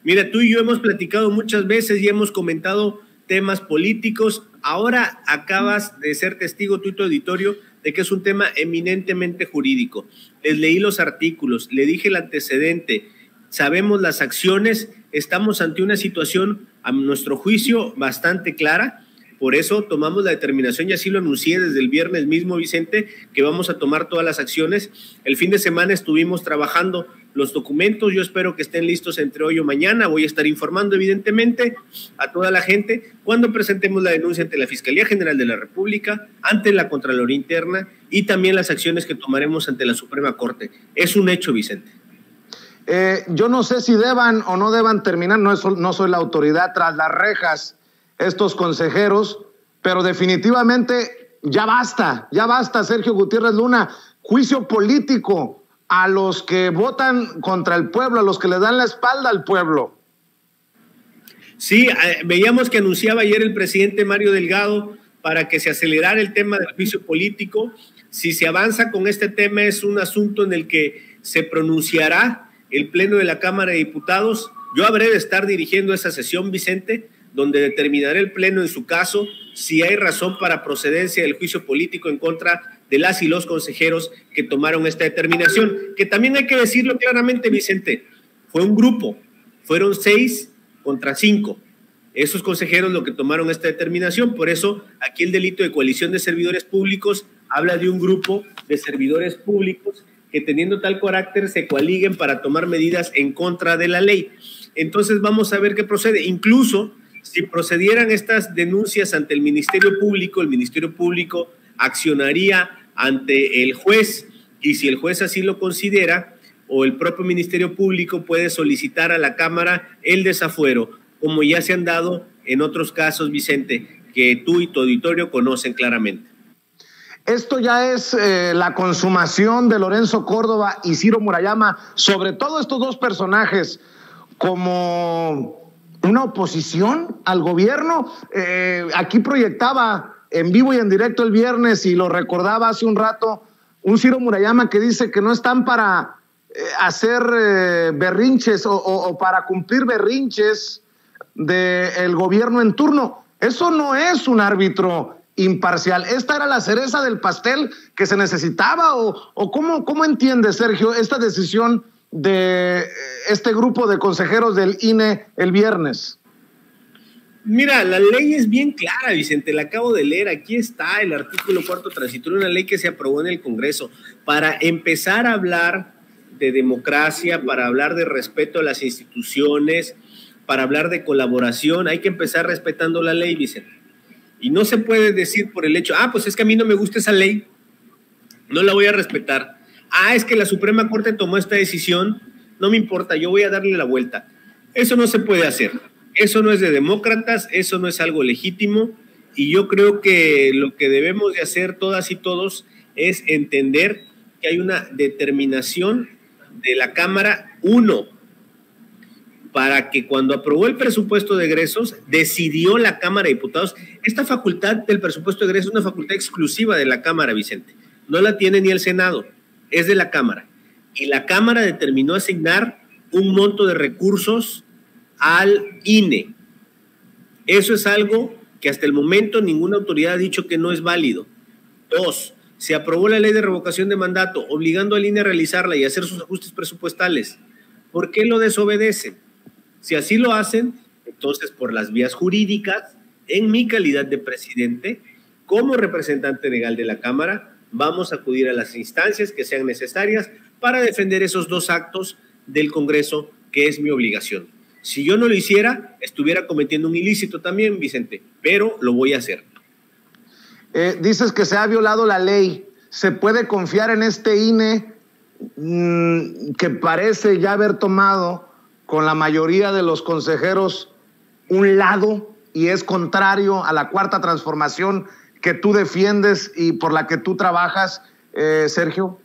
Mira, tú y yo hemos platicado muchas veces y hemos comentado temas políticos. Ahora acabas de ser testigo, tú y tu auditorio, de que es un tema eminentemente jurídico. Les leí los artículos, le dije el antecedente, sabemos las acciones, estamos ante una situación, a nuestro juicio, bastante clara. Por eso tomamos la determinación, y así lo anuncié desde el viernes mismo, Vicente, que vamos a tomar todas las acciones. El fin de semana estuvimos trabajando los documentos, yo espero que estén listos entre hoy o mañana. Voy a estar informando evidentemente a toda la gente cuando presentemos la denuncia ante la Fiscalía General de la República, ante la Contraloría Interna y también las acciones que tomaremos ante la Suprema Corte. Es un hecho, Vicente. Yo no sé si deban o no deban terminar, no soy la autoridad tras las rejas estos consejeros, pero definitivamente ya basta, Sergio Gutiérrez Luna, juicio político a los que votan contra el pueblo, a los que le dan la espalda al pueblo. Sí, veíamos que anunciaba ayer el presidente Mario Delgado para que se acelerara el tema del juicio político. Si se avanza con este tema, es un asunto en el que se pronunciará el Pleno de la Cámara de Diputados. Yo habré de estar dirigiendo esa sesión, Vicente, donde determinará el Pleno en su caso si hay razón para procedencia del juicio político en contra de las y los consejeros que tomaron esta determinación, que también hay que decirlo claramente, Vicente, fue un grupo, fueron 6 contra 5, esos consejeros lo que tomaron esta determinación. Por eso aquí el delito de coalición de servidores públicos habla de un grupo de servidores públicos que, teniendo tal carácter, se coaliguen para tomar medidas en contra de la ley. Entonces vamos a ver qué procede. Incluso si procedieran estas denuncias ante el Ministerio Público accionaría ante el juez, y si el juez así lo considera, o el propio Ministerio Público puede solicitar a la Cámara el desafuero, como ya se han dado en otros casos, Vicente, que tú y tu auditorio conocen claramente. Esto ya es la consumación de Lorenzo Córdoba y Ciro Murayama, sobre todo estos dos personajes, como una oposición al gobierno. Aquí proyectaba en vivo y en directo el viernes, y lo recordaba hace un rato, un Ciro Murayama que dice que no están para hacer berrinches o para cumplir berrinches del gobierno en turno. Eso no es un árbitro imparcial. Esta era la cereza del pastel que se necesitaba, o ¿cómo entiende, Sergio, esta decisión de este grupo de consejeros del INE el viernes? Mira, la ley es bien clara, Vicente, la acabo de leer. Aquí está el artículo 4º transitorio, una ley que se aprobó en el Congreso para empezar a hablar de democracia, para hablar de respeto a las instituciones, para hablar de colaboración. Hay que empezar respetando la ley, Vicente. Y no se puede decir por el hecho, pues es que a mí no me gusta esa ley, no la voy a respetar. Es que la Suprema Corte tomó esta decisión, no me importa, yo voy a darle la vuelta. Eso no se puede hacer. Eso no es de demócratas, eso no es algo legítimo, y yo creo que lo que debemos de hacer todas y todos es entender que hay una determinación de la Cámara, para que cuando aprobó el presupuesto de egresos, decidió la Cámara de Diputados. Esta facultad del presupuesto de egresos es una facultad exclusiva de la Cámara, Vicente. No la tiene ni el Senado, es de la Cámara. Y la Cámara determinó asignar un monto de recursos al INE. Eso es algo que hasta el momento ninguna autoridad ha dicho que no es válido. 2, se aprobó la ley de revocación de mandato, obligando al INE a realizarla y hacer sus ajustes presupuestales. ¿Por qué lo desobedecen? Si así lo hacen, entonces por las vías jurídicas, en mi calidad de presidente, como representante legal de la Cámara, vamos a acudir a las instancias que sean necesarias para defender esos 2 actos del Congreso, que es mi obligación. Si yo no lo hiciera, estuviera cometiendo un ilícito también, Vicente, pero lo voy a hacer. Dices que se ha violado la ley. ¿Se puede confiar en este INE que parece ya haber tomado con la mayoría de los consejeros un lado y es contrario a la cuarta transformación que tú defiendes y por la que tú trabajas, Sergio?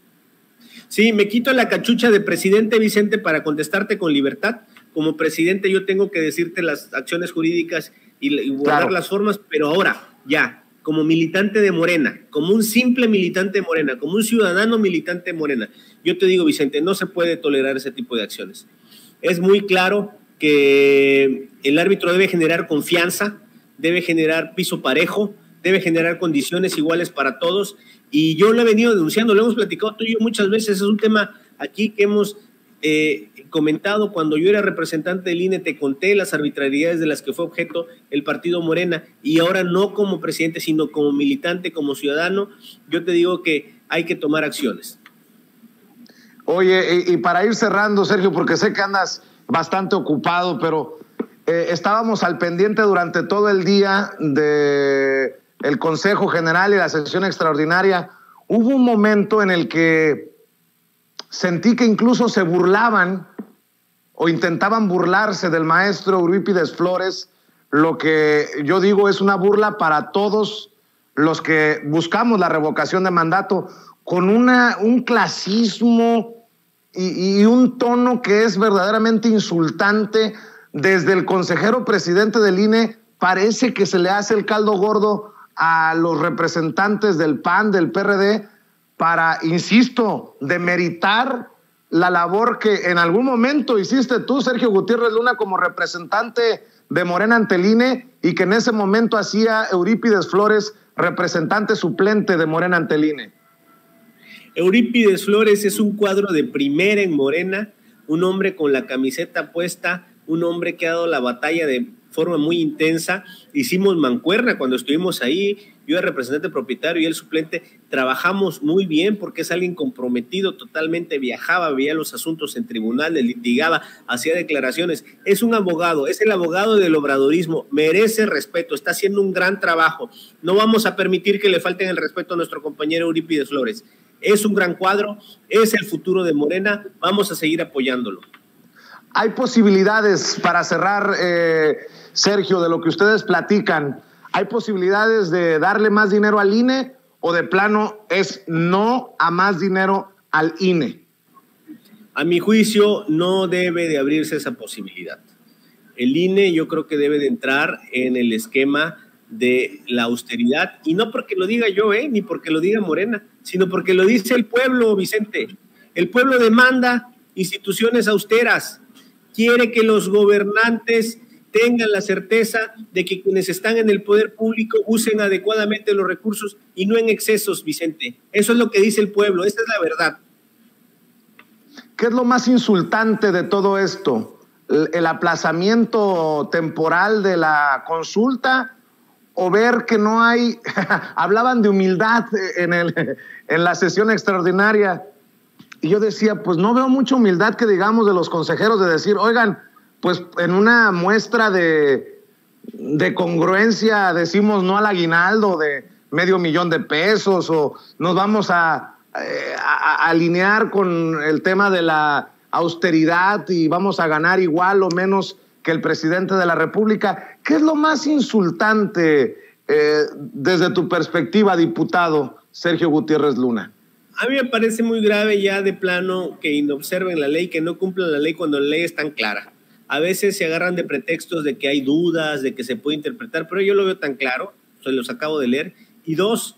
Sí, me quito la cachucha de presidente, Vicente, para contestarte con libertad. Como presidente yo tengo que decirte las acciones jurídicas y guardar las formas, pero ahora ya, como militante de Morena, como un simple militante de Morena, como un ciudadano militante de Morena, yo te digo, Vicente, no se puede tolerar ese tipo de acciones. Es muy claro que el árbitro debe generar confianza, debe generar piso parejo, debe generar condiciones iguales para todos, y yo lo he venido denunciando, lo hemos platicado tú y yo muchas veces. Es un tema aquí que hemos comentado, cuando yo era representante del INE, te conté las arbitrariedades de las que fue objeto el partido Morena, y ahora no como presidente, sino como militante, como ciudadano, yo te digo que hay que tomar acciones. Oye, y para ir cerrando, Sergio, porque sé que andas bastante ocupado, pero estábamos al pendiente durante todo el día de el Consejo General y la sesión extraordinaria. Hubo un momento en el que sentí que incluso se burlaban o intentaban burlarse del maestro Eurípides Flores, lo que yo digo es una burla para todos los que buscamos la revocación de mandato, con un clasismo y un tono que es verdaderamente insultante. Desde el consejero presidente del INE parece que se le hace el caldo gordo a los representantes del PAN, del PRD, para, insisto, demeritar la labor que en algún momento hiciste tú, Sergio Gutiérrez Luna, como representante de Morena ante el INE, y que en ese momento hacía Eurípides Flores, representante suplente de Morena ante el INE. Eurípides Flores es un cuadro de primera en Morena, un hombre con la camiseta puesta, un hombre que ha dado la batalla de forma muy intensa. Hicimos mancuerna cuando estuvimos ahí, yo era representante propietario y él suplente, trabajamos muy bien porque es alguien comprometido totalmente, viajaba, veía los asuntos en tribunales, litigaba, hacía declaraciones, es un abogado, es el abogado del obradorismo, merece respeto, está haciendo un gran trabajo, no vamos a permitir que le falten el respeto a nuestro compañero Eurípides Flores, es un gran cuadro, es el futuro de Morena, vamos a seguir apoyándolo. Hay posibilidades, para cerrar, Sergio, de lo que ustedes platican, ¿hay posibilidades de darle más dinero al INE o de plano es no a más dinero al INE? A mi juicio no debe de abrirse esa posibilidad. El INE yo creo que debe de entrar en el esquema de la austeridad, y no porque lo diga yo, ni porque lo diga Morena, sino porque lo dice el pueblo, Vicente. El pueblo demanda instituciones austeras, quiere que los gobernantes tengan la certeza de que quienes están en el poder público usen adecuadamente los recursos y no en excesos, Vicente. Eso es lo que dice el pueblo, esa es la verdad. ¿Qué es lo más insultante de todo esto? ¿El aplazamiento temporal de la consulta o ver que no hay, hablaban de humildad en la sesión extraordinaria, y yo decía, pues no veo mucha humildad que digamos de los consejeros, de decir, oigan, pues en una muestra de congruencia decimos no al aguinaldo de $500,000 o nos vamos a alinear con el tema de la austeridad y vamos a ganar igual o menos que el presidente de la República. ¿Qué es lo más insultante desde tu perspectiva, diputado Sergio Gutiérrez Luna? A mí me parece muy grave ya de plano que inobserven la ley, que no cumplan la ley cuando la ley es tan clara. A veces se agarran de pretextos de que hay dudas, de que se puede interpretar, pero yo lo veo tan claro, se los acabo de leer. Y dos,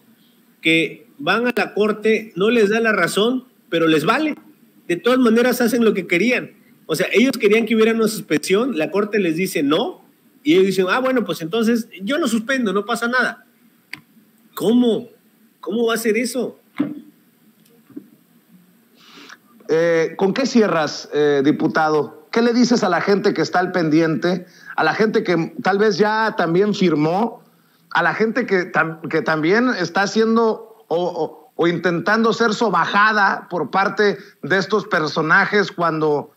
que van a la corte, no les da la razón, pero les vale. De todas maneras hacen lo que querían. O sea, ellos querían que hubiera una suspensión, la corte les dice no, y ellos dicen, bueno, pues entonces yo lo suspendo, no pasa nada. ¿Cómo? ¿Cómo va a ser eso? ¿Con qué cierras, diputado? ¿Qué le dices a la gente que está al pendiente, a la gente que tal vez ya también firmó, a la gente que también está haciendo o intentando ser sobajada por parte de estos personajes cuando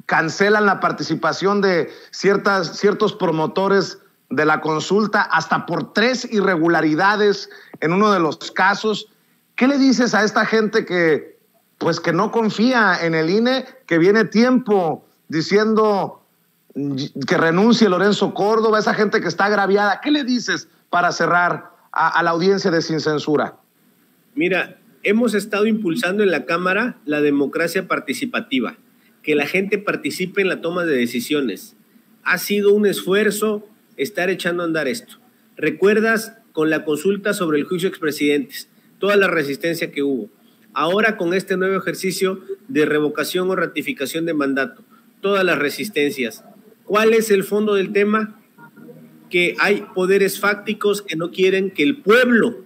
cancelan la participación de ciertos promotores de la consulta, hasta por 3 irregularidades en uno de los casos? ¿Qué le dices a esta gente que no confía en el INE, que viene tiempo diciendo que renuncie Lorenzo Córdoba, esa gente que está agraviada? ¿Qué le dices para cerrar a la audiencia de Sin Censura? Mira, hemos estado impulsando en la Cámara la democracia participativa, que la gente participe en la toma de decisiones. Ha sido un esfuerzo estar echando a andar esto. ¿Recuerdas con la consulta sobre el juicio de expresidentes, toda la resistencia que hubo? Ahora con este nuevo ejercicio de revocación o ratificación de mandato, todas las resistencias. ¿Cuál es el fondo del tema? Que hay poderes fácticos que no quieren que el pueblo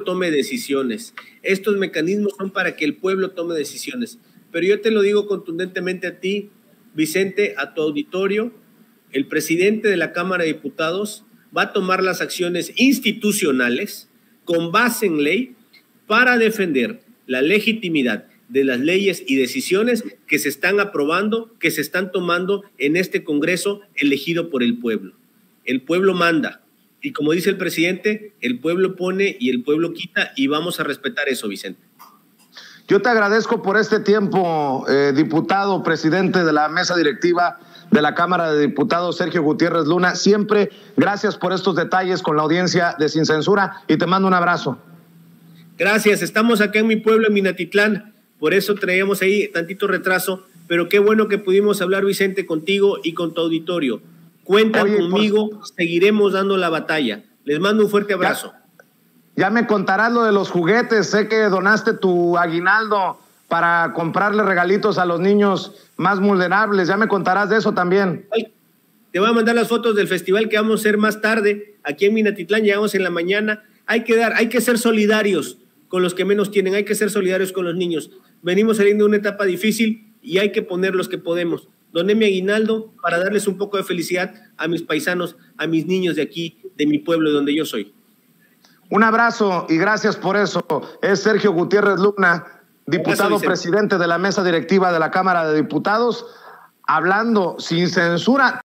tome decisiones. Estos mecanismos son para que el pueblo tome decisiones. pero yo te lo digo contundentemente a ti, Vicente, a tu auditorio. El presidente de la Cámara de Diputados va a tomar las acciones institucionales con base en ley para defender la legitimidad de las leyes y decisiones que se están aprobando, que se están tomando en este Congreso elegido por el pueblo. El pueblo manda. Y como dice el presidente, el pueblo pone y el pueblo quita, y vamos a respetar eso, Vicente. Yo te agradezco por este tiempo, diputado, presidente de la mesa directiva de la Cámara de Diputados, Sergio Gutiérrez Luna. Siempre gracias por estos detalles con la audiencia de Sin Censura y te mando un abrazo. Gracias, estamos acá en mi pueblo, en Minatitlán, por eso traíamos ahí tantito retraso, pero qué bueno que pudimos hablar, Vicente, contigo y con tu auditorio. Cuentan conmigo, seguiremos dando la batalla. Les mando un fuerte abrazo. Ya me contarás lo de los juguetes. Sé que donaste tu aguinaldo para comprarle regalitos a los niños más vulnerables. Ya me contarás de eso también. Te voy a mandar las fotos del festival que vamos a hacer más tarde. Aquí en Minatitlán llegamos en la mañana. Hay que ser solidarios con los que menos tienen. Hay que ser solidarios con los niños. Venimos saliendo de una etapa difícil y hay que poner los que podemos. Doné mi aguinaldo para darles un poco de felicidad a mis paisanos, a mis niños de aquí, de mi pueblo, de donde yo soy. Un abrazo y gracias por eso. Es Sergio Gutiérrez Luna, diputado presidente de la mesa directiva de la Cámara de Diputados, hablando sin censura.